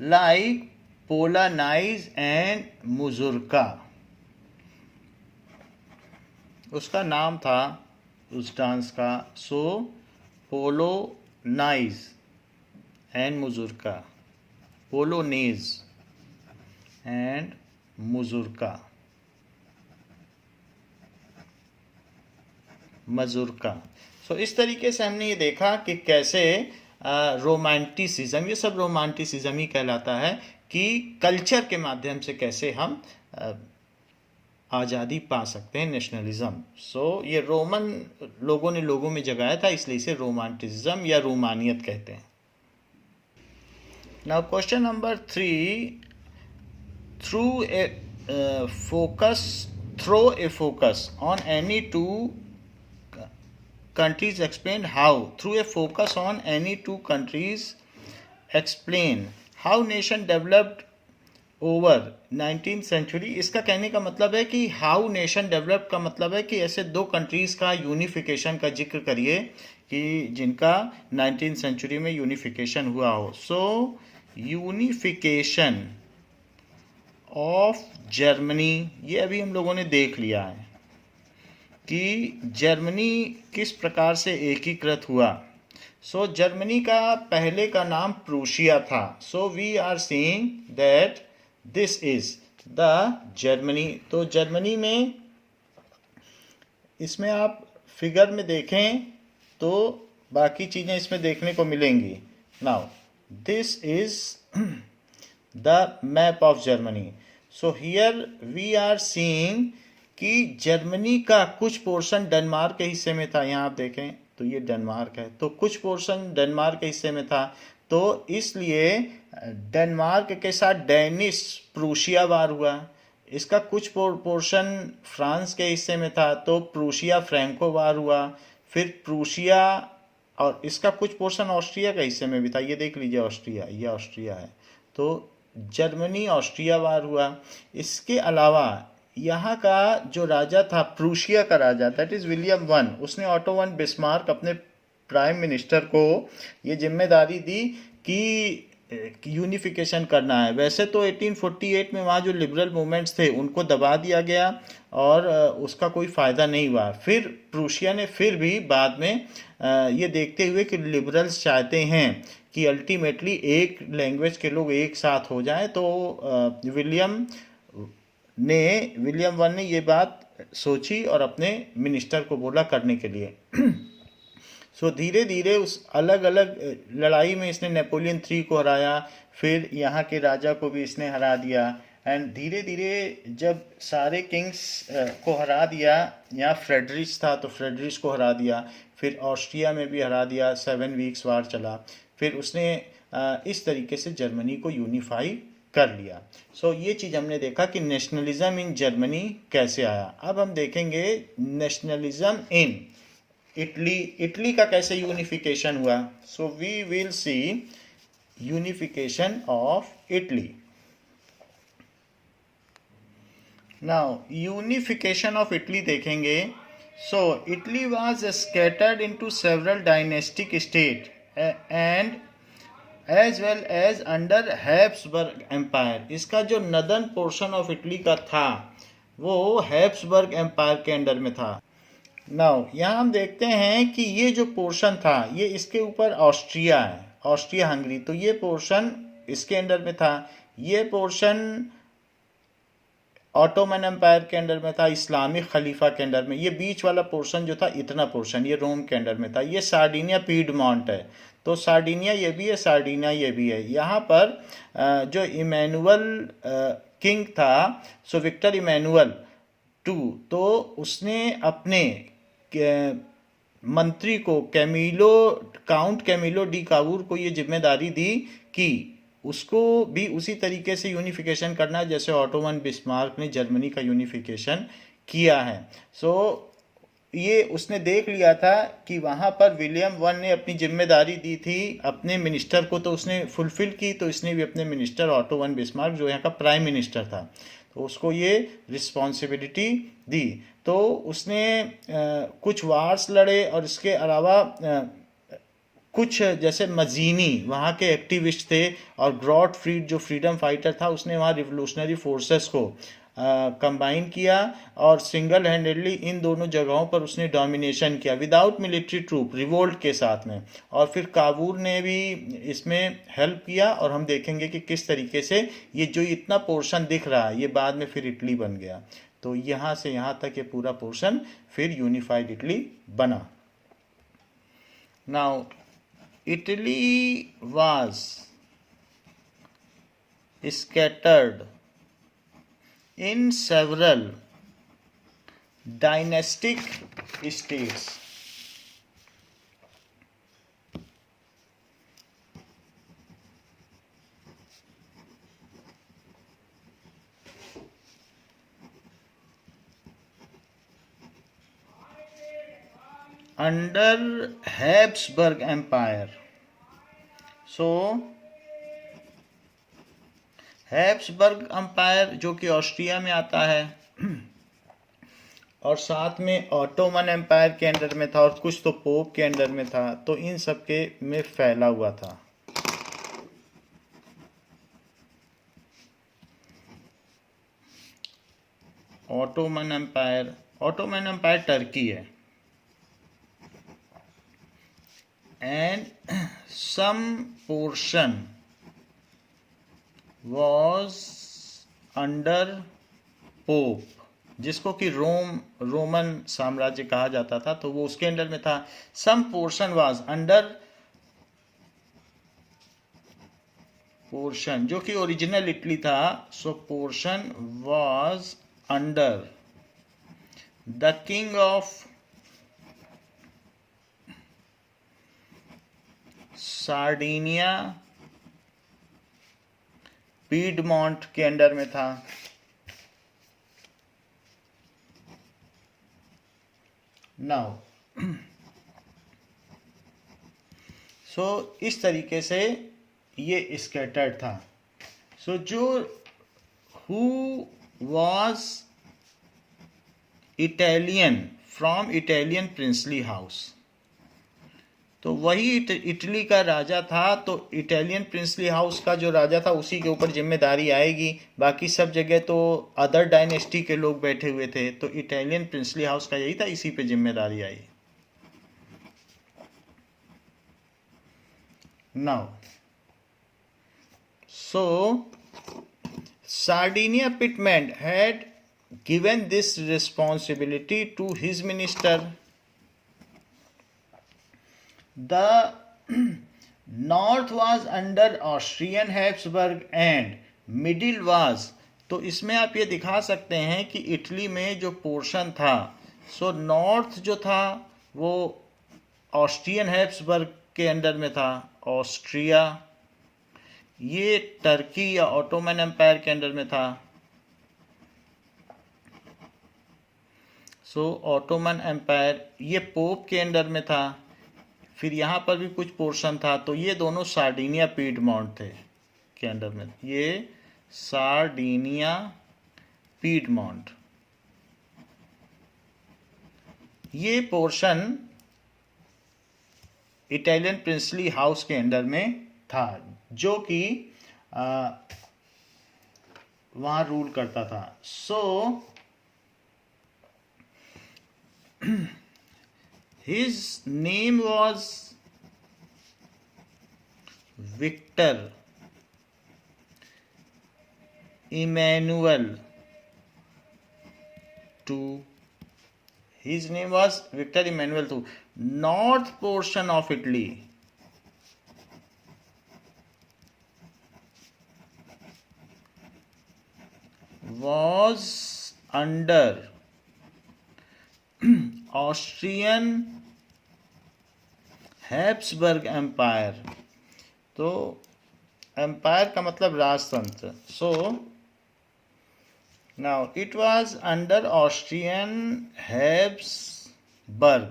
like polonaise and mazurka, उसका नाम था उस डांस का। सो पोलोनाइज एंड मुजुर्का, पोलोनेज एंड मुजुर्का, मजुर्का। सो इस तरीके से हमने ये देखा कि कैसे रोमांटिसिज्म, ये सब रोमांटिसिज्म ही कहलाता है, कि कल्चर के माध्यम से कैसे हम आज़ादी पा सकते हैं, नेशनलिज्म। सो ये रोमन लोगों ने लोगों में जगाया था, इसलिए इसे रोमांटिसिज्म या रोमानियत कहते हैं। Now question number 3, throw a focus on any two countries, explain how. Through a focus on any two countries, explain how nation developed over 19th century. इसका कहने का मतलब है कि how nation developed का मतलब है कि ऐसे दो कंट्रीज का यूनिफिकेशन का जिक्र करिए कि जिनका 19th सेंचुरी में यूनिफिकेशन हुआ हो। सो यूनिफिकेशन ऑफ जर्मनी, ये अभी हम लोगों ने देख लिया है कि जर्मनी किस प्रकार से एकीकृत हुआ। सो जर्मनी का पहले का नाम प्रूशिया था। So we are seeing that this is the Germany. तो जर्मनी में, इसमें आप फिगर में देखें तो बाकी चीज़ें इसमें देखने को मिलेंगी। Now this is the map of Germany. So here we are seeing कि जर्मनी का कुछ पोर्शन डेनमार्क के हिस्से में था। यहाँ आप देखें तो ये डेनमार्क है, तो कुछ पोर्शन डेनमार्क के हिस्से में था, तो इसलिए डेनमार्क के साथ डेनिश प्रूशिया वार हुआ। इसका कुछ पोर्शन फ्रांस के हिस्से में था, तो प्रूशिया फ्रैंको वार हुआ। फिर प्रूशिया, और इसका कुछ पोर्शन ऑस्ट्रिया के हिस्से में भी था, ये देख लीजिए ऑस्ट्रिया, ये ऑस्ट्रिया है। तो जर्मनी ऑस्ट्रिया वार हुआ। इसके अलावा यहाँ का जो राजा था, प्रूशिया का राजा, दैट इज़ विलियम वन, उसने ऑटो वन बिस्मार्क अपने प्राइम मिनिस्टर को ये जिम्मेदारी दी कि यूनिफिकेशन करना है। वैसे तो 1848 में वहाँ जो लिबरल मूवमेंट्स थे उनको दबा दिया गया और उसका कोई फ़ायदा नहीं हुआ। फिर प्रूशिया ने फिर भी बाद में ये देखते हुए कि लिबरल्स चाहते हैं कि अल्टीमेटली एक लैंग्वेज के लोग एक साथ हो जाएं, तो विलियम वन ने ये बात सोची और अपने मिनिस्टर को बोला करने के लिए। सो धीरे धीरे उस अलग अलग लड़ाई में इसने नेपोलियन थ्री को हराया, फिर यहाँ के राजा को भी इसने हरा दिया। एंड धीरे धीरे जब सारे किंग्स को हरा दिया, यहाँ फ्रेडरिच था तो फ्रेडरिच को हरा दिया, फिर ऑस्ट्रिया में भी हरा दिया, 7 वीक्स वार चला। फिर उसने इस तरीके से जर्मनी को यूनिफाई कर लिया। सो ये चीज़ हमने देखा कि नेशनलिज्म इन जर्मनी कैसे आया। अब हम देखेंगे नेशनलिज्म इन इटली। इटली का कैसे यूनिफिकेशन हुआ। So we will see unification of Italy. Now unification of Italy देखेंगे। So Italy was scattered into several dynastic state and as well as under Habsburg empire. इसका जो northern portion of Italy का था वो Habsburg empire के under में था। Now यहाँ हम देखते हैं कि ये जो पोर्शन था ये इसके ऊपर ऑस्ट्रिया है, ऑस्ट्रिया हंगरी, तो ये पोर्शन इसके अंडर में था। ये पोर्शन ऑटोमन एम्पायर के अंडर में था, इस्लामिक खलीफा के अंडर में। ये बीच वाला पोर्शन जो था, इतना पोर्शन ये रोम के अंडर में था। ये सार्डिनिया पीडमॉन्ट है, तो सार्डिनिया ये भी है, सार्डिनिया ये भी है। यहाँ पर जो इमैनुअल किंग था, सो विक्टर इमैनुअल टू, तो उसने अपने मंत्री को काउंट कैमिलो डी कावूर को ये जिम्मेदारी दी कि उसको भी उसी तरीके से यूनिफिकेशन करना है जैसे ऑटोमन बिस्मार्क ने जर्मनी का यूनिफिकेशन किया है। सो ये उसने देख लिया था कि वहाँ पर विलियम वन ने अपनी जिम्मेदारी दी थी अपने मिनिस्टर को, तो उसने फुलफिल की, तो इसने भी अपने मिनिस्टर ऑटो वन बिस्मार्क जो यहाँ का प्राइम मिनिस्टर था, तो उसको ये रिस्पॉन्सिबिलिटी दी। तो उसने कुछ वार्स लड़े और इसके अलावा कुछ जैसे मजीनी वहाँ के एक्टिविस्ट थे और ग्रॉट फ्रीड जो फ्रीडम फाइटर था, उसने वहाँ रिवोल्यूशनरी फोर्सेस को कंबाइन किया और सिंगल हैंडेडली इन दोनों जगहों पर उसने डोमिनेशन किया विदाउट मिलिट्री ट्रूप, रिवोल्ट के साथ में। और फिर काबूल ने भी इसमें हेल्प किया और हम देखेंगे कि किस तरीके से ये जो इतना पोर्शन दिख रहा है ये बाद में फिर इटली बन गया। तो यहाँ से यहाँ तक ये पूरा पोर्शन फिर यूनिफाइड इटली बना। Now Italy was scattered in several dynastic states. Under Habsburg Empire. So Habsburg empire जो कि ऑस्ट्रिया में आता है और साथ में ऑटोमन एम्पायर के अंडर में था और कुछ तो पोप के अंडर में था, तो इन सब के में फैला हुआ था। ऑटोमन एम्पायर टर्की है and some portion was under pope, जिसको कि रोमन साम्राज्य कहा जाता था, तो वो उसके अंडर में था। Some portion was under portion जो कि ओरिजिनल इटली था, so portion was under the king of Sardinia Piedmont के अंडर में था। नाउ इस तरीके से ये स्कैटर्ड था। जो who was Italian from Italian princely house, तो वही इटली का राजा था। तो इटालियन प्रिंसली हाउस का जो राजा था उसी के ऊपर जिम्मेदारी आएगी। बाकी सब जगह तो अदर डायनेस्टी के लोग बैठे हुए थे, तो इटालियन प्रिंसली हाउस का यही था, इसी पे जिम्मेदारी आई। Now Sardinia Pittman had given this responsibility to his minister. The north was under Austrian Habsburg and middle was, तो इसमें आप ये दिखा सकते हैं कि इटली में जो पोर्शन था, नॉर्थ जो था वो ऑस्ट्रियन हैब्सबर्ग के अंडर में था, ऑस्ट्रिया। ये टर्की या ऑटोमन एम्पायर के अंडर में था। ऑटोमन एम्पायर ये पोप के अंडर में था। फिर यहाँ पर भी कुछ पोर्शन था, तो ये दोनों सार्डिनिया पीडमोंट थे के अंडर में। ये सार्डिनिया पीडमोंट, ये पोर्शन इटालियन प्रिंसली हाउस के अंडर में था, जो कि वहां रूल करता था। His name was Victor Emmanuel two. His name was Victor Emmanuel II. North portion of Italy was under Austrian Habsburg Empire. तो एम्पायर का मतलब राजतंत्र। Now it was under Austrian Habsburg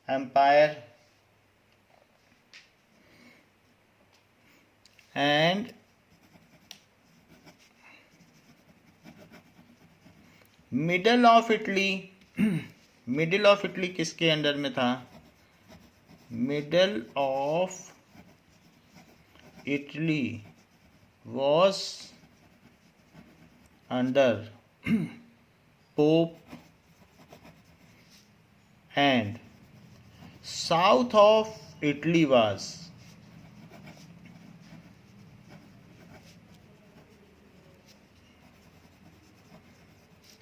Empire and middle of Italy middle of Italy किसके under में था? Middle of Italy was under Pope and south of Italy was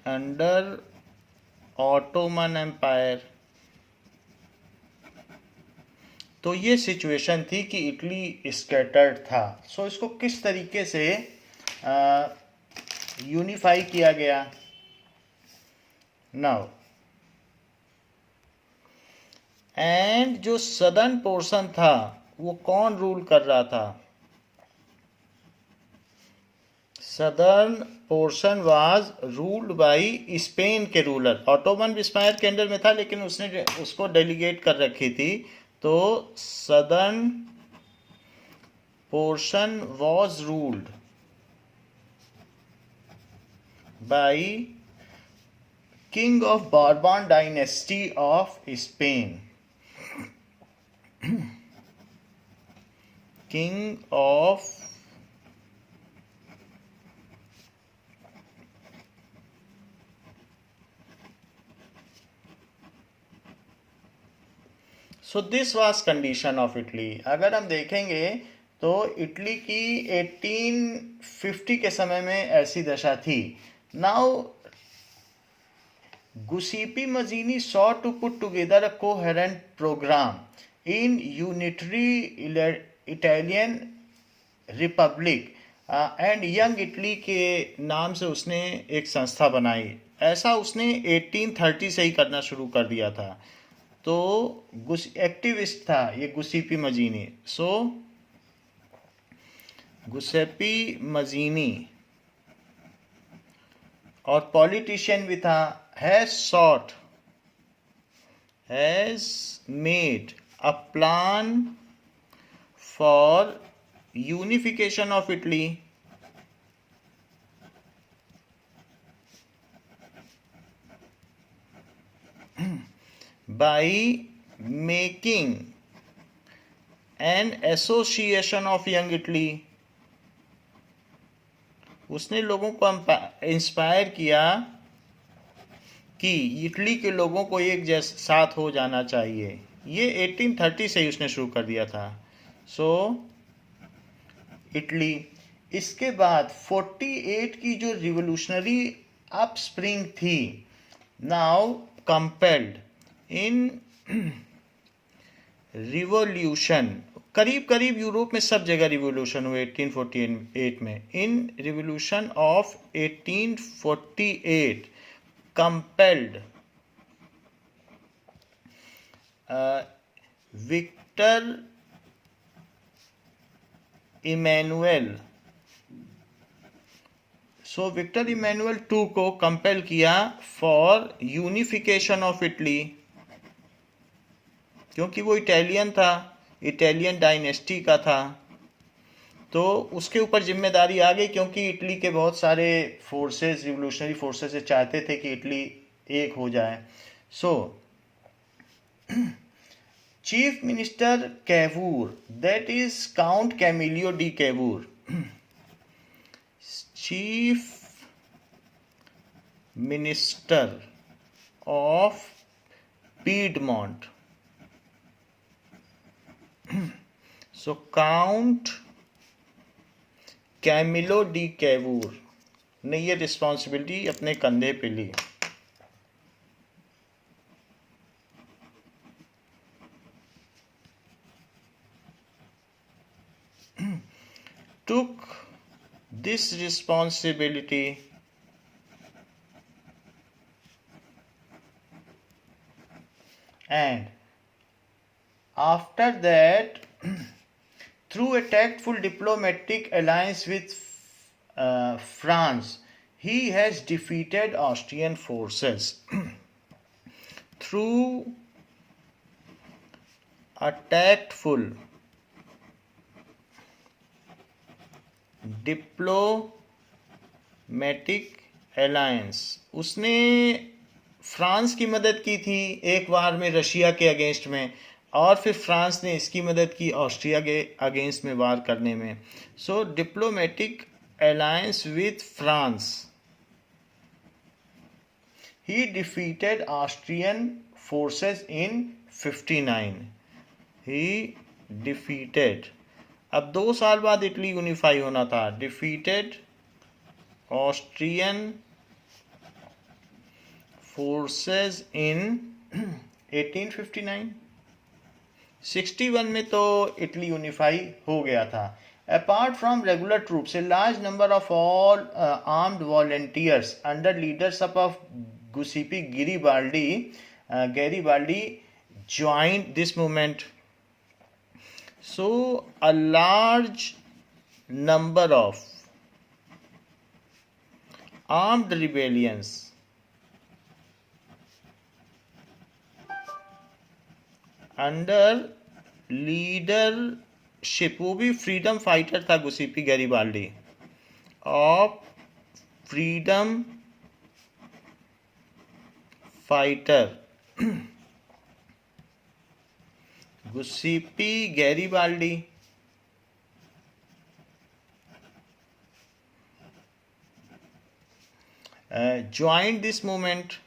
under Ottoman Empire। तो ये situation थी कि Italy scattered था। इसको किस तरीके से यूनिफाई किया गया? नाउ एंड जो सदर्न पोर्शन था वो कौन रूल कर रहा था? Southern portion was ruled by Spain के रूलर। ऑटोमन एम्पायर के अंडर में था, लेकिन उसने उसको डेलीगेट कर रखी थी। तो southern portion was ruled by king of Bourbon dynasty of Spain. King of this was condition of Italy. अगर हम देखेंगे तो इटली की 1850 के समय में ऐसी दशा थी। Now Giuseppe Mazzini sought to put together a coherent program in unitary Italian Republic and Young Italy के नाम से उसने एक संस्था बनाई। ऐसा उसने 1830 से ही करना शुरू कर दिया था। तो एक्टिविस्ट था ये गुसेपी मजीनी। सो गुसेपी मजीनी और पॉलिटिशियन भी था। Has made a plan for unification of Italy by making an association of young Italy। उसने लोगों को इंस्पायर किया कि इटली के लोगों को एक जैसे साथ हो जाना चाहिए। ये 1830 से ही उसने शुरू कर दिया था। सो इटली। इसके बाद 48 की जो रिवोल्यूशनरी अपस्प्रिंग थी, नाउ कंपेल्ड इन रिवोल्यूशन, करीब करीब यूरोप में सब जगह रिवोल्यूशन हुए 1848 में। In revolution of 1848 compelled Victor Emmanuel, so Victor Emmanuel two को कंपेल किया फॉर यूनिफिकेशन ऑफ इटली, क्योंकि वो इटालियन था, इटालियन डायनेस्टी का था, तो उसके ऊपर जिम्मेदारी आ गई, क्योंकि इटली के बहुत सारे फोर्सेस, रिवोल्यूशनरी फोर्सेस चाहते थे कि इटली एक हो जाए। So chief minister Cavour, that is count Camillo di Cavour, chief minister of Piedmont. So count Camillo di Cavour ने ये रिस्पॉन्सिबिलिटी अपने कंधे पे ली। took this responsibility and after that through a tactful diplomatic alliance with France, he has defeated Austrian forces through a tactful diplomatic alliance. उसने France की मदद की थी एक वार में रशिया के अगेंस्ट में, और फिर फ्रांस ने इसकी मदद की ऑस्ट्रिया के अगेंस्ट में वार करने में। So diplomatic alliance with France, he defeated Austrian forces in 59। He defeated, अब 2 साल बाद इटली यूनिफाई होना था। डिफीटेड ऑस्ट्रियन फोर्सेस इन 1859। 61 में तो इटली यूनिफाई हो गया था। Apart from regular troops, a large number of all armed volunteers under leadership of Giuseppe Garibaldi joined this movement. So a large number of armed rebellions under leadership, वो भी freedom fighter था Giuseppe Garibaldi, of freedom fighter Giuseppe Garibaldi joined this movement।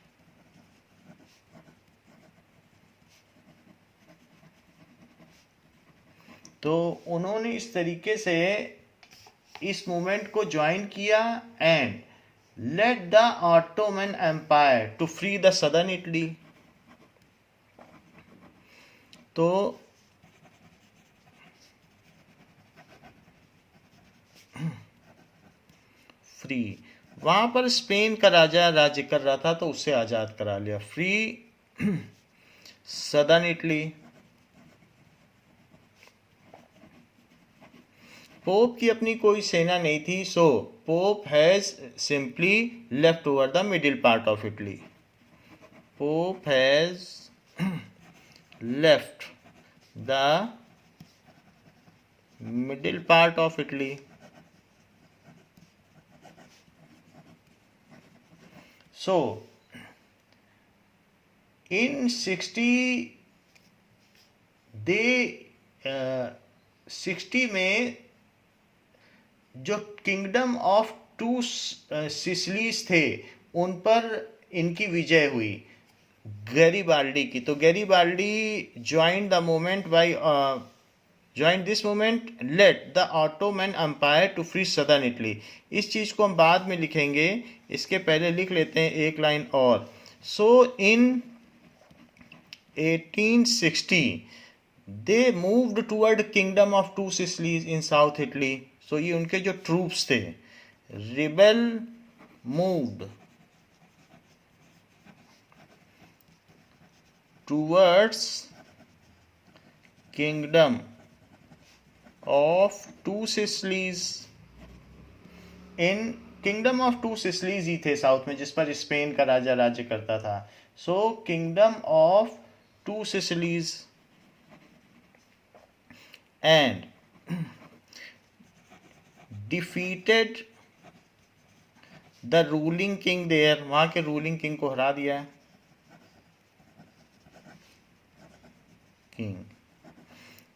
तो उन्होंने इस तरीके से इस movement को ज्वाइन किया and led the Ottoman empire to free the southern Italy. तो फ्री, वहां पर स्पेन का राजा राज्य कर रहा था, तो उससे आज़ाद करा लिया। Free southern Italy. पोप की अपनी कोई सेना नहीं थी, so Pope has simply left over the middle part of Italy. Pope has left the middle part of Italy. So, in 60 they 60 में जो किंगडम ऑफ टू सिसिलीज थे उन पर इनकी विजय हुई गैरीबाल्डी की। तो Garibaldi join the movement by join this movement let the Ottoman empire to free southern Italy. इस चीज़ को हम बाद में लिखेंगे, इसके पहले लिख लेते हैं एक लाइन और। So in 1860 they moved toward Kingdom of to Sicilies in south Italy. So ये उनके जो ट्रूप्स थे, rebel moved towards Kingdom of to Sicilies. In Kingdom of to Sicilies ही थे साउथ में, जिस पर स्पेन का राजा राज्य करता था। So kingdom of to Sicilies and defeated the ruling king there. वहां के रूलिंग किंग को हरा दिया है, किंग।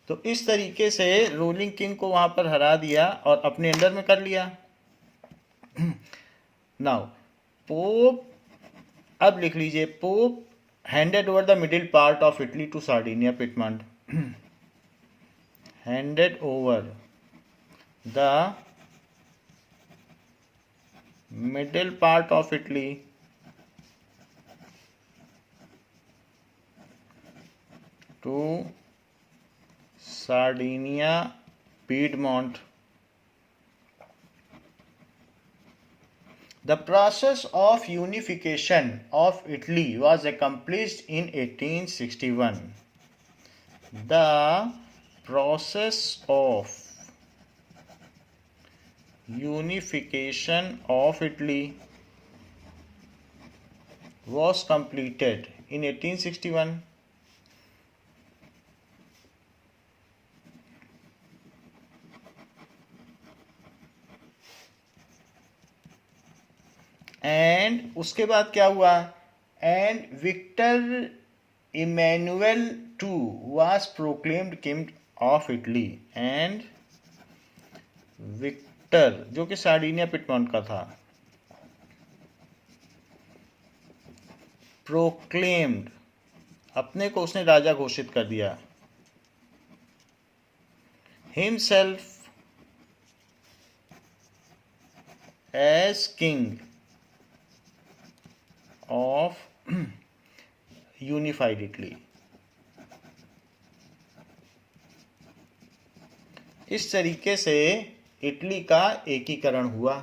तो इस तरीके से रूलिंग किंग को वहां पर हरा दिया और अपने अंडर में कर लिया। नाउ पोप, अब लिख लीजिए, Pope handed over the middle part of Italy to Sardinia Piedmont. Handed over the middle part of Italy to Sardinia, Piedmont. The process of unification of Italy was accomplished in 1861. The process of unification of Italy was completed in 1861. And उसके बाद क्या हुआ? And Victor Emmanuel two was proclaimed king of Italy. And Victor, जो कि Sardinia पिटमॉन्ट का था, proclaimed, अपने को उसने राजा घोषित कर दिया, himself as king of unified Italy. इस तरीके से इटली का एकीकरण हुआ।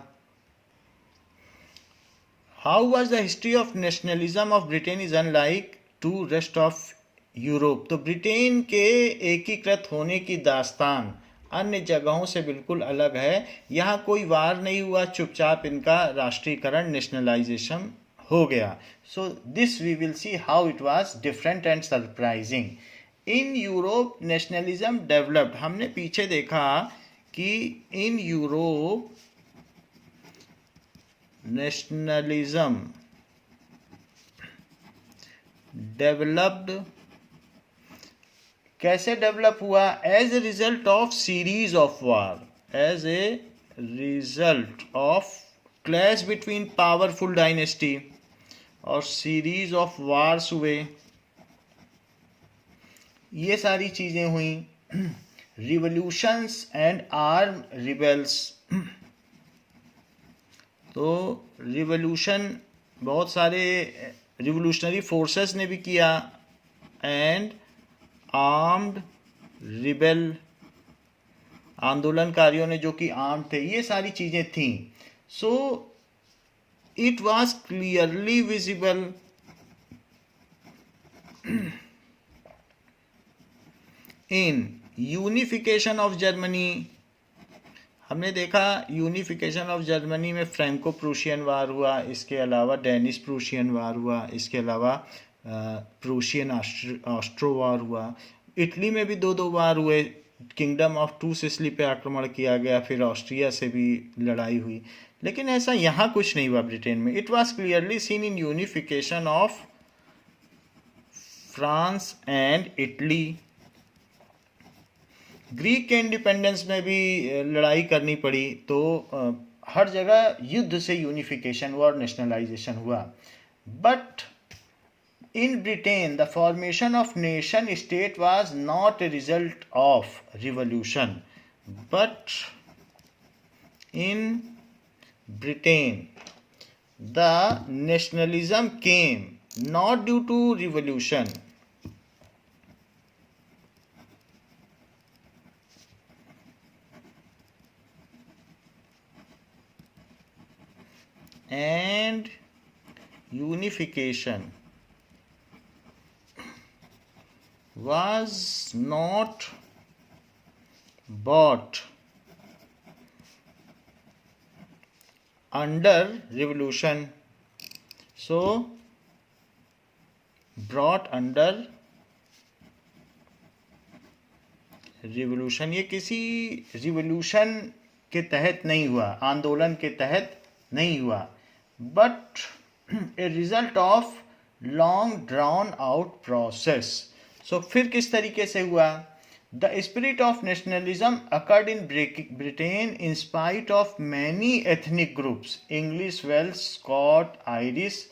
How was the history of nationalism of Britain is unlike to rest of Europe. तो ब्रिटेन के एकीकृत होने की दास्तान अन्य जगहों से बिल्कुल अलग है। यहाँ कोई वार नहीं हुआ, चुपचाप इनका राष्ट्रीयकरण, नेशनलाइजेशन हो गया। So this we will see how it was different and surprising. In Europe nationalism developed. हमने पीछे देखा कि इन यूरोप नेशनलिज्म डेवलप्ड। कैसे डेवलप हुआ? As a result of series of war, as a result of clash between powerful dynasty, और series of wars हुए, ये सारी चीजें हुई। Revolutions and arm rebels. तो रिवोल्यूशन, बहुत सारे रिवोल्यूशनरी फोर्सेस ने भी किया, एंड आर्म्ड रिबेल, आंदोलनकारियों ने जो कि आर्म थे, ये सारी चीजें थी। सो it was clearly visible in unification of Germany, हमने देखा यूनिफिकेशन ऑफ जर्मनी में फ्रैंको प्रूशियन वार हुआ, इसके अलावा डेनिस प्रूशियन वार हुआ, इसके अलावा प्रूशियन ऑस्ट्रो वार हुआ। इटली में भी दो दो वार हुए, किंगडम ऑफ टू सिसली पे आक्रमण किया गया, फिर ऑस्ट्रिया से भी लड़ाई हुई। लेकिन ऐसा यहाँ कुछ नहीं हुआ ब्रिटेन में। It was clearly seen in unification of France and Italy. Greek के इंडिपेंडेंस में भी लड़ाई करनी पड़ी, तो हर जगह युद्ध से यूनिफिकेशन हुआ और नेशनलाइजेशन हुआ। But in Britain the formation of nation state was not a result of revolution, but in Britain the nationalism came not due to revolution and unification was not bought under revolution, so brought under revolution. ये किसी revolution के तहत नहीं हुआ, आंदोलन के तहत नहीं हुआ, but a result of long drawn out process. So फिर किस तरीके से हुआ? The spirit of nationalism occurred in Britain in spite of many ethnic groups, English, Wales, Scot, Irish.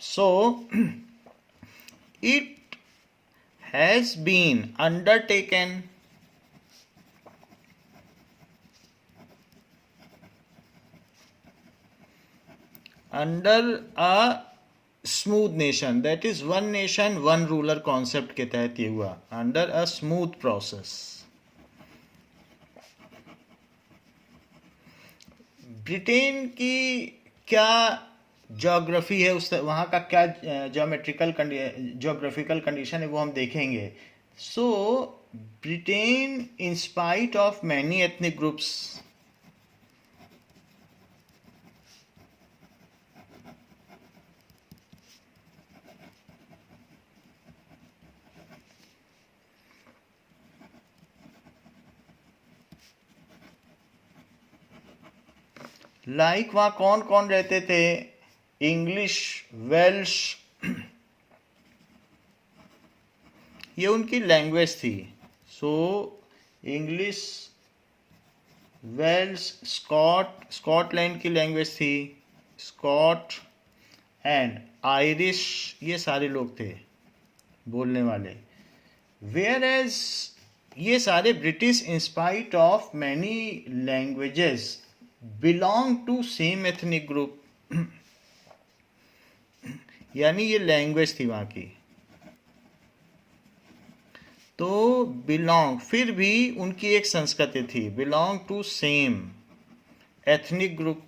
So it has been undertaken under a smooth nation, that is one nation one ruler concept के तहत ये हुआ, under a smooth process। Britain की क्या geography है, उस वहाँ का क्या जोग्राफिकल कंडीशन है, वो हम देखेंगे। So Britain in spite of many ethnic groups, like वहाँ कौन कौन रहते थे? इंग्लिश, वेल्श, ये उनकी लैंग्वेज थी। सो इंग्लिश, वेल्स, स्कॉटलैंड की लैंग्वेज थी, स्कॉट एंड आयरिश, ये सारे लोग थे बोलने वाले। वेयर एज ये सारे British in spite of many languages belong to same ethnic group, यानी ये लैंग्वेज थी वहाँ की। तो बिलोंग, फिर भी उनकी एक संस्कृति थी, belong to same ethnic group.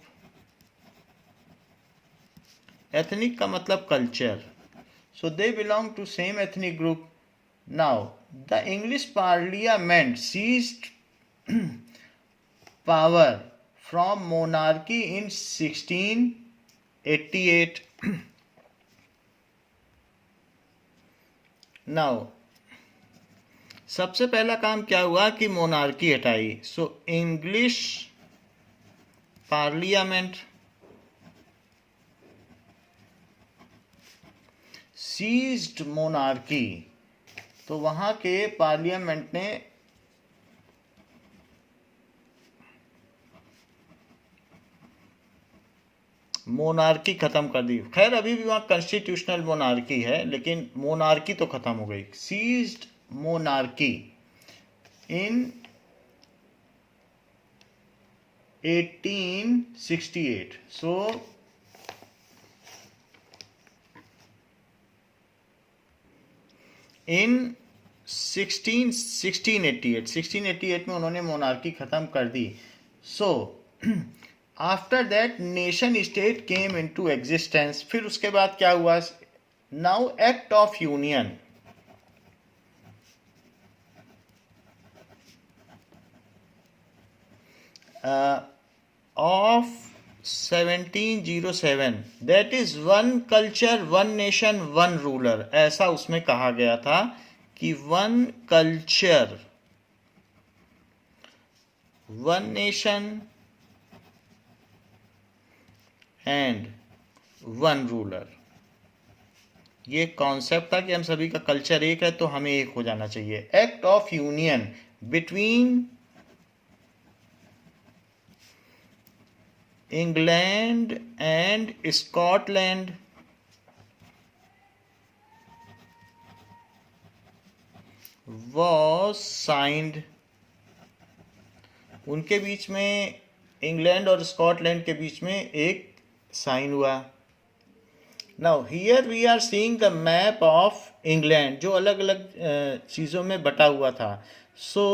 Ethnic का मतलब culture, so they belong to same ethnic group. Now the English parliament seized power from monarchy in 1688। Now सबसे पहला काम क्या हुआ कि मोनार्की हटाई। So English parliament seized monarchy, तो वहां के पार्लियामेंट ने मोनार्की खत्म कर दी। खैर अभी भी वहां कॉन्स्टिट्यूशनल मोनार्की है, लेकिन मोनार्की तो खत्म हो गई। सीज्ड मोनार्की इन 1868। सो इन 1688 में उन्होंने मोनार्की खत्म कर दी। So after that nation state came into existence. फिर उसके बाद क्या हुआ? Now Act of Union, of 1707, that is one culture, one nation, one ruler, ऐसा उसमें कहा गया था कि one culture, one nation and one ruler. ये कॉन्सेप्ट था कि हम सभी का कल्चर एक है तो हमें एक हो जाना चाहिए। Act of union between England and Scotland was signed, उनके बीच में, इंग्लैंड और स्कॉटलैंड के बीच में एक साइन हुआ। Now here we are seeing the map of England, जो अलग अलग चीज़ों में बटा हुआ था। So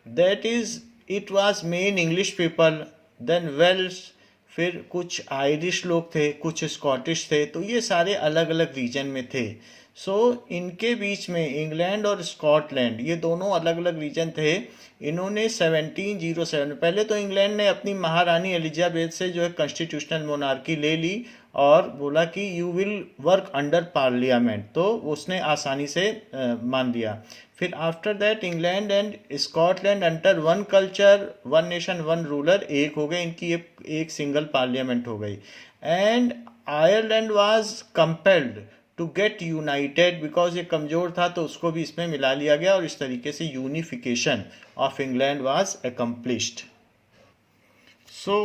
that is, it was main English people, then Wales, फिर कुछ आयरिश लोग थे, कुछ स्कॉटिश थे, तो ये सारे अलग अलग रीजन में थे। सो इनके बीच में इंग्लैंड और स्कॉटलैंड, ये दोनों अलग अलग रीजन थे। इन्होंने 1707 में, पहले तो इंग्लैंड ने अपनी महारानी एलिजाबेथ से जो है कॉन्स्टिट्यूशनल मोनार्की ले ली और बोला कि you will work under parliament, तो उसने आसानी से मान लिया। फिर after that England and Scotland under one culture, one nation, one ruler, एक हो गए, इनकी एक सिंगल पार्लियामेंट हो गई। And Ireland was compelled to get united, because ये कमज़ोर था तो उसको भी इसमें मिला लिया गया और इस तरीके से unification of England was accomplished. So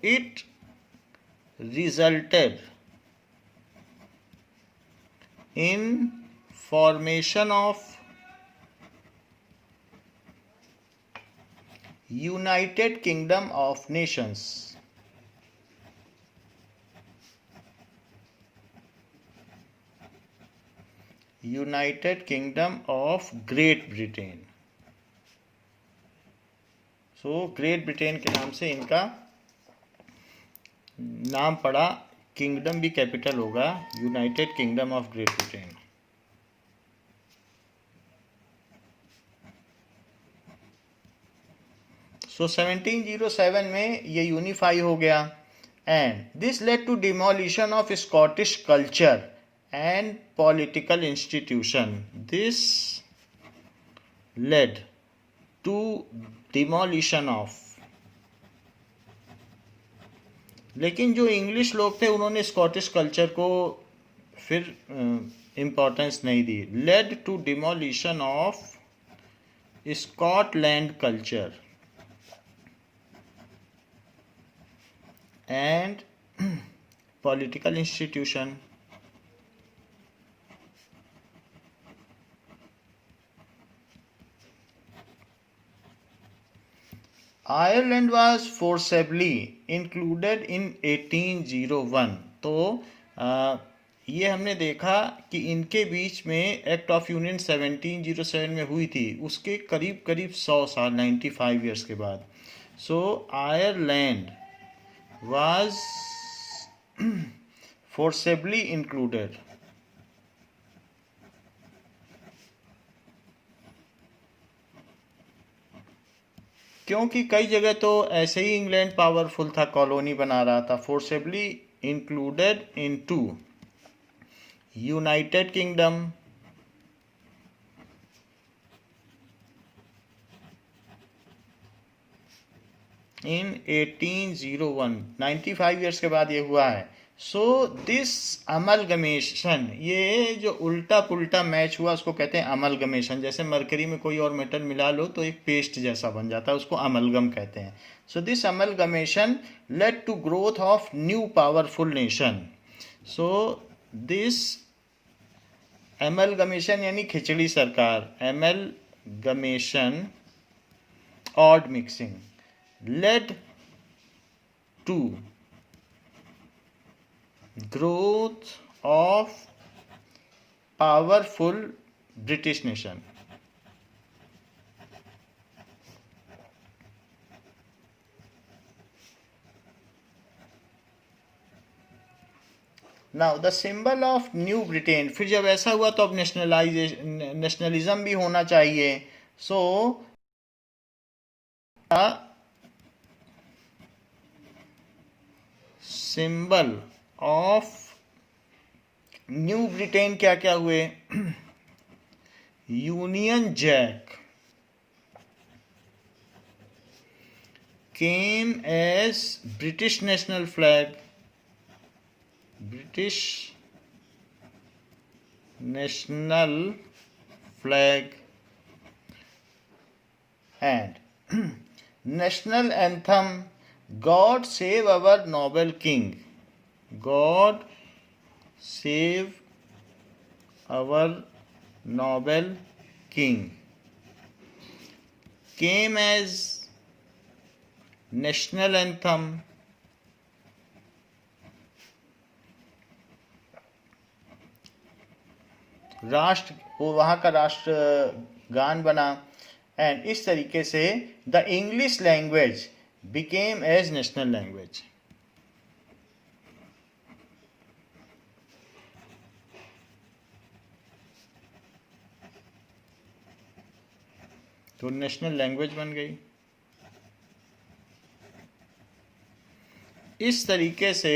it resulted in formation of United Kingdom of Nations. United Kingdom of Great Britain. So great Britain के नाम से इनका नाम पड़ा, किंगडम भी कैपिटल होगा, United Kingdom of Great Britain. So 1707 में ये यूनिफाई हो गया and this led to demolition of Scottish culture and political institution. This led to demolition of, लेकिन जो इंग्लिश लोग थे उन्होंने स्कॉटिश कल्चर को फिर इम्पोर्टेंस नहीं दी। Led to demolition of Scotland culture and political institution. Ireland was forcibly included in 1801। तो ये हमने देखा कि इनके बीच में एक्ट ऑफ यूनियन 1707 में हुई थी, उसके करीब करीब 100 साल, 95 ईयर्स के बाद। So Ireland was forcibly included. क्योंकि कई जगह तो ऐसे ही इंग्लैंड पावरफुल था, कॉलोनी बना रहा था। Forcibly included into United Kingdom in 1801, 95 years के बाद ये हुआ है। सो दिस अमलगमेशन, ये जो उल्टा पुल्टा मैच हुआ उसको कहते हैं अमलगमेशन। जैसे मरकरी में कोई और मेटल मिला लो तो एक पेस्ट जैसा बन जाता है, उसको अमलगम कहते हैं। So this amalgamation led to growth of new powerful nation. So this amalgamation यानी खिचड़ी सरकार, amalgamation, odd mixing, led to growth of powerful British nation. Now the symbol of New Britain, फिर जब ऐसा हुआ तो अब नेशनलिज्म भी होना चाहिए। So symbol of new Britain क्या क्या हुए? Union jack came as British national flag. British national flag and national anthem God save our noble king. God save our noble king came as national anthem. राष्ट्र वो वहाँ का राष्ट्र गान बना. एंड इस तरीके से the English language became as national language. तो नेशनल लैंग्वेज बन गई. इस तरीके से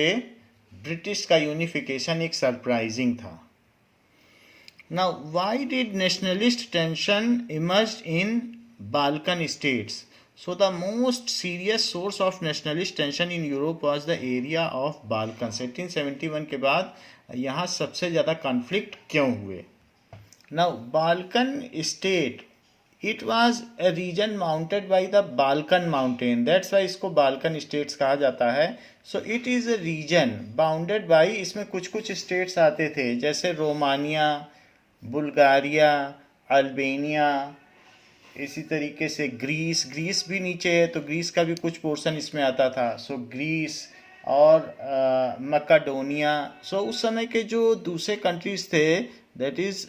ब्रिटिश का यूनिफिकेशन एक सरप्राइजिंग था. Now why did nationalist tension emerge in Balkan states? So the most serious source of nationalist tension in Europe was the area of Balkan. 1871 के बाद यहाँ सबसे ज़्यादा कॉन्फ्लिक्ट क्यों हुए? Now Balkan state, it was a region mounted by the Balkan mountain, that's why इसको Balkan states कहा जाता है. So it is a region bounded by, इसमें कुछ कुछ स्टेट्स आते थे जैसे रोमानिया, बुल्गारिया, अल्बेनिया, इसी तरीके से ग्रीस. ग्रीस भी नीचे है तो ग्रीस का भी कुछ पोर्शन इसमें आता था. सो ग्रीस और मकाडोनिया. सो उस समय के जो दूसरे कंट्रीज थे दैट इज़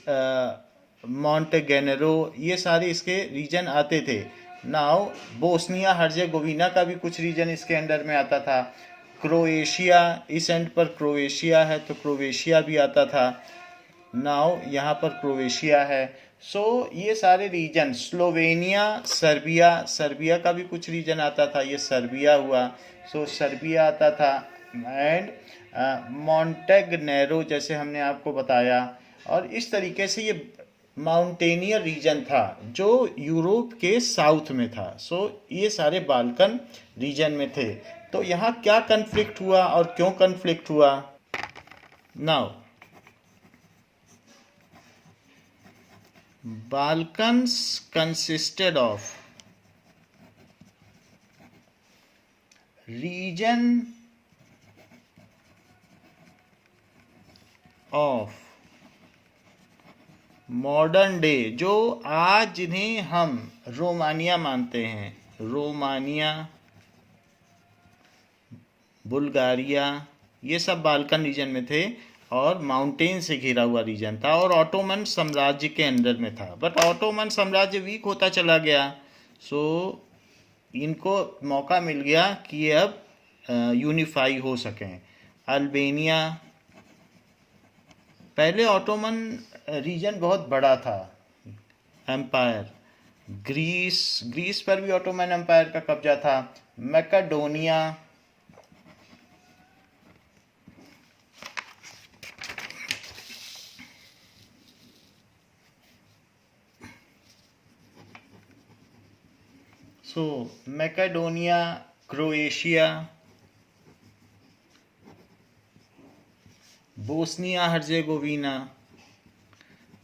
मॉन्टेगेनेरो, ये सारे इसके रीजन आते थे. नाउ बोस्निया हर्जेगोविना का भी कुछ रीजन इसके अंडर में आता था. क्रोएशिया, इस एंड पर क्रोएशिया है तो क्रोएशिया भी आता था. नाउ यहाँ पर क्रोएशिया है. सो ये सारे रीजन, स्लोवेनिया, सर्बिया, सर्बिया का भी कुछ रीजन आता था, ये सर्बिया हुआ. सो सर्बिया आता था. एंड मॉन्टेगनेरो जैसे हमने आपको बताया. और इस तरीके से ये माउंटेनियर रीजन था जो यूरोप के साउथ में था. सो ये सारे बाल्कन रीजन में थे. तो यहाँ क्या कन्फ्लिक्ट हुआ और क्यों कन्फ्लिक्ट हुआ? Now Balkans consisted of region of modern day, जो आज जिन्हें हम रोमानिया मानते हैं, रोमानिया, बुल्गारिया, ये सब बाल्कन रीजन में थे और माउंटेन से घिरा हुआ रीजन था और ऑटोमन साम्राज्य के अंडर में था. बट ऑटोमन साम्राज्य वीक होता चला गया. सो इनको मौका मिल गया कि ये अब यूनिफाई हो सकें. अल्बेनिया, पहले ऑटोमन रीजन बहुत बड़ा था एम्पायर. ग्रीस, ग्रीस पर भी ऑटोमन एम्पायर का कब्जा था. मैकेडोनिया, सो मैकेडोनिया, क्रोएशिया, बोस्निया हर्जेगोविना,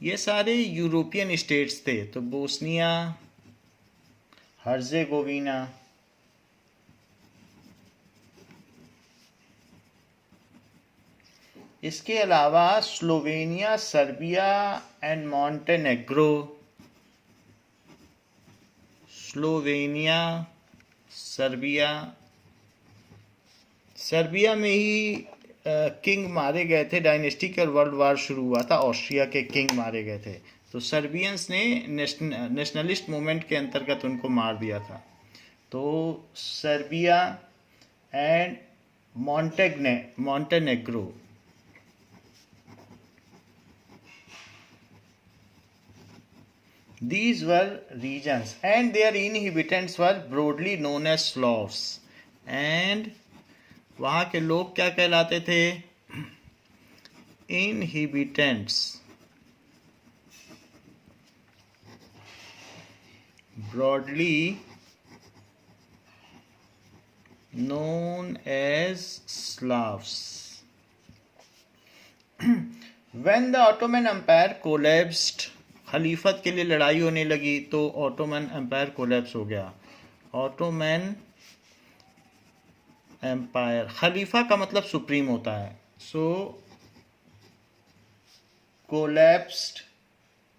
ये सारे यूरोपियन स्टेट्स थे. तो बोस्निया, हर्जेगोविना, इसके अलावा Slovenia, Serbia and Montenegro. Slovenia, Serbia, Serbia में ही किंग मारे गए थे डायनेस्टी के और वर्ल्ड वार शुरू हुआ था. ऑस्ट्रिया के किंग मारे गए थे. तो सर्बियंस ने नेशनलिस्ट मूवमेंट के अंतर्गत उनको मार दिया था. तो Serbia and Montenegro, these were regions and their inhabitants were broadly known as Slavs. And वहाँ के लोग क्या कहलाते थे? Inhabitants, broadly known as Slavs. When the Ottoman Empire collapsed, खलीफत के लिए लड़ाई होने लगी तो ऑटोमन एम्पायर कोलैप्स हो गया. ऑटोमन एम्पायर, खलीफा का मतलब सुप्रीम होता है. So collapsed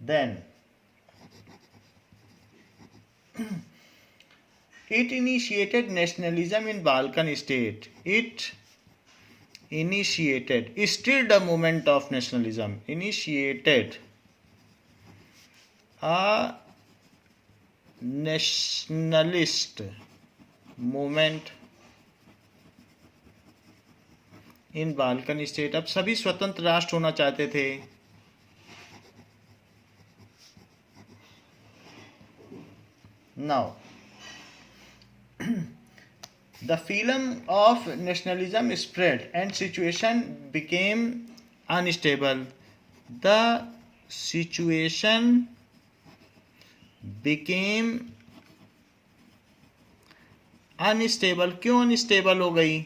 then. It initiated nationalism in Balkan state. It initiated, stirred a movement of nationalism, initiated a nationalist movement in Balkan state. अब सभी स्वतंत्र राष्ट्र होना चाहते थे. Now the feeling of nationalism spread and situation became unstable. The situation became unstable. क्यों unstable हो गई?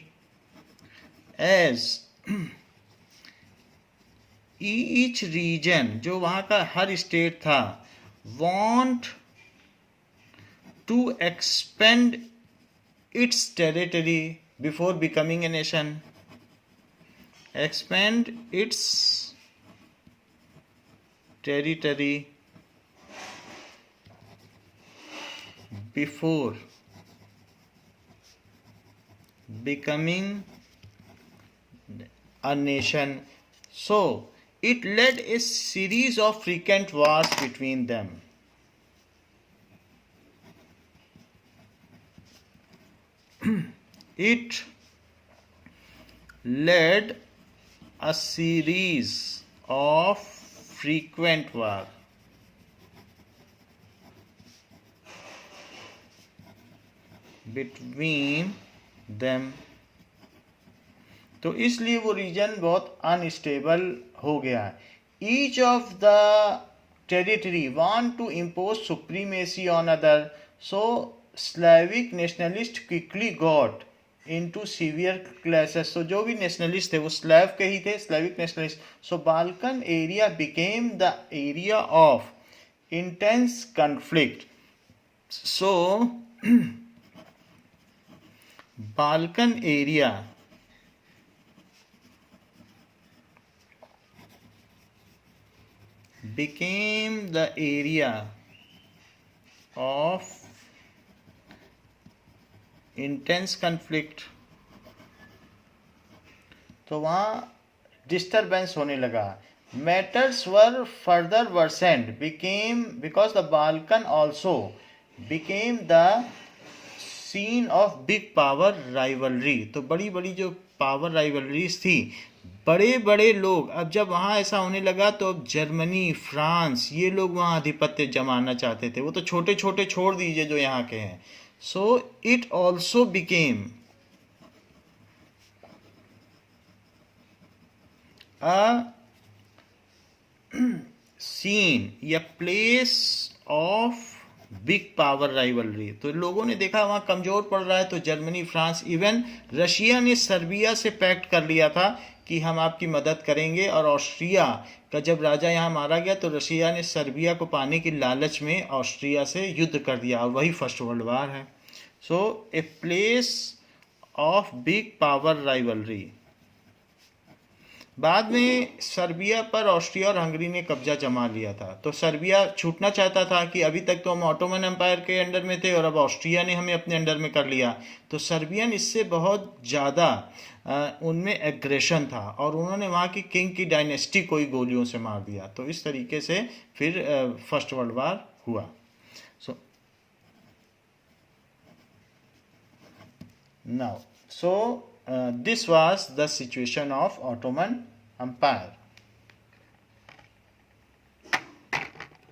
As each region, जो वहाँ का हर स्टेट था, want to expand its territory before becoming a nation. Expand its territory before becoming a nation. So it led a series of frequent wars between them. It led a series of frequent war between them. तो इसलिए वो reason बहुत unstable हो गया. Each of the territory want to impose supremacy on other. So Slavic nationalists quickly got into severe clashes. So जो भी nationalist थे वो स्लैव के ही थे, Slavic nationalist. So Balkan area became the area of intense conflict. So Balkan area became the area of intense conflict. तो वहाँ disturbance होने लगा. Matters were further worsened became because the Balkan also became the scene of big power rivalry. तो बड़ी बड़ी जो power rivalries थी, बड़े बड़े लोग, अब जब वहाँ ऐसा होने लगा तो अब जर्मनी, फ्रांस, ये लोग वहाँ आधिपत्य जमाना चाहते थे. वो तो छोटे छोटे छोड़ दीजिए जो यहाँ के हैं. So it also became a scene या place of big power rivalry. तो लोगों ने देखा वहाँ कमज़ोर पड़ रहा है तो जर्मनी, फ्रांस, इवन रशिया ने सर्बिया से पैक्ट कर लिया था कि हम आपकी मदद करेंगे. और ऑस्ट्रिया का जब राजा यहाँ मारा गया तो रशिया ने सर्बिया को पाने की लालच में ऑस्ट्रिया से युद्ध कर दिया और वही फर्स्ट वर्ल्ड वार है. So a place of big power rivalry. बाद में सर्बिया पर ऑस्ट्रिया और हंगरी ने कब्जा जमा लिया था. तो सर्बिया छूटना चाहता था कि अभी तक तो हम ऑटोमन एम्पायर के अंडर में थे और अब ऑस्ट्रिया ने हमें अपने अंडर में कर लिया. तो सर्बियन इससे बहुत ज़्यादा उनमें एग्रेशन था और उन्होंने वहाँ की किंग की डायनेस्टी को ही गोलियों से मार दिया. तो इस तरीके से फिर फर्स्ट वर्ल्ड वार हुआ. So now this was the situation of Ottoman Empire.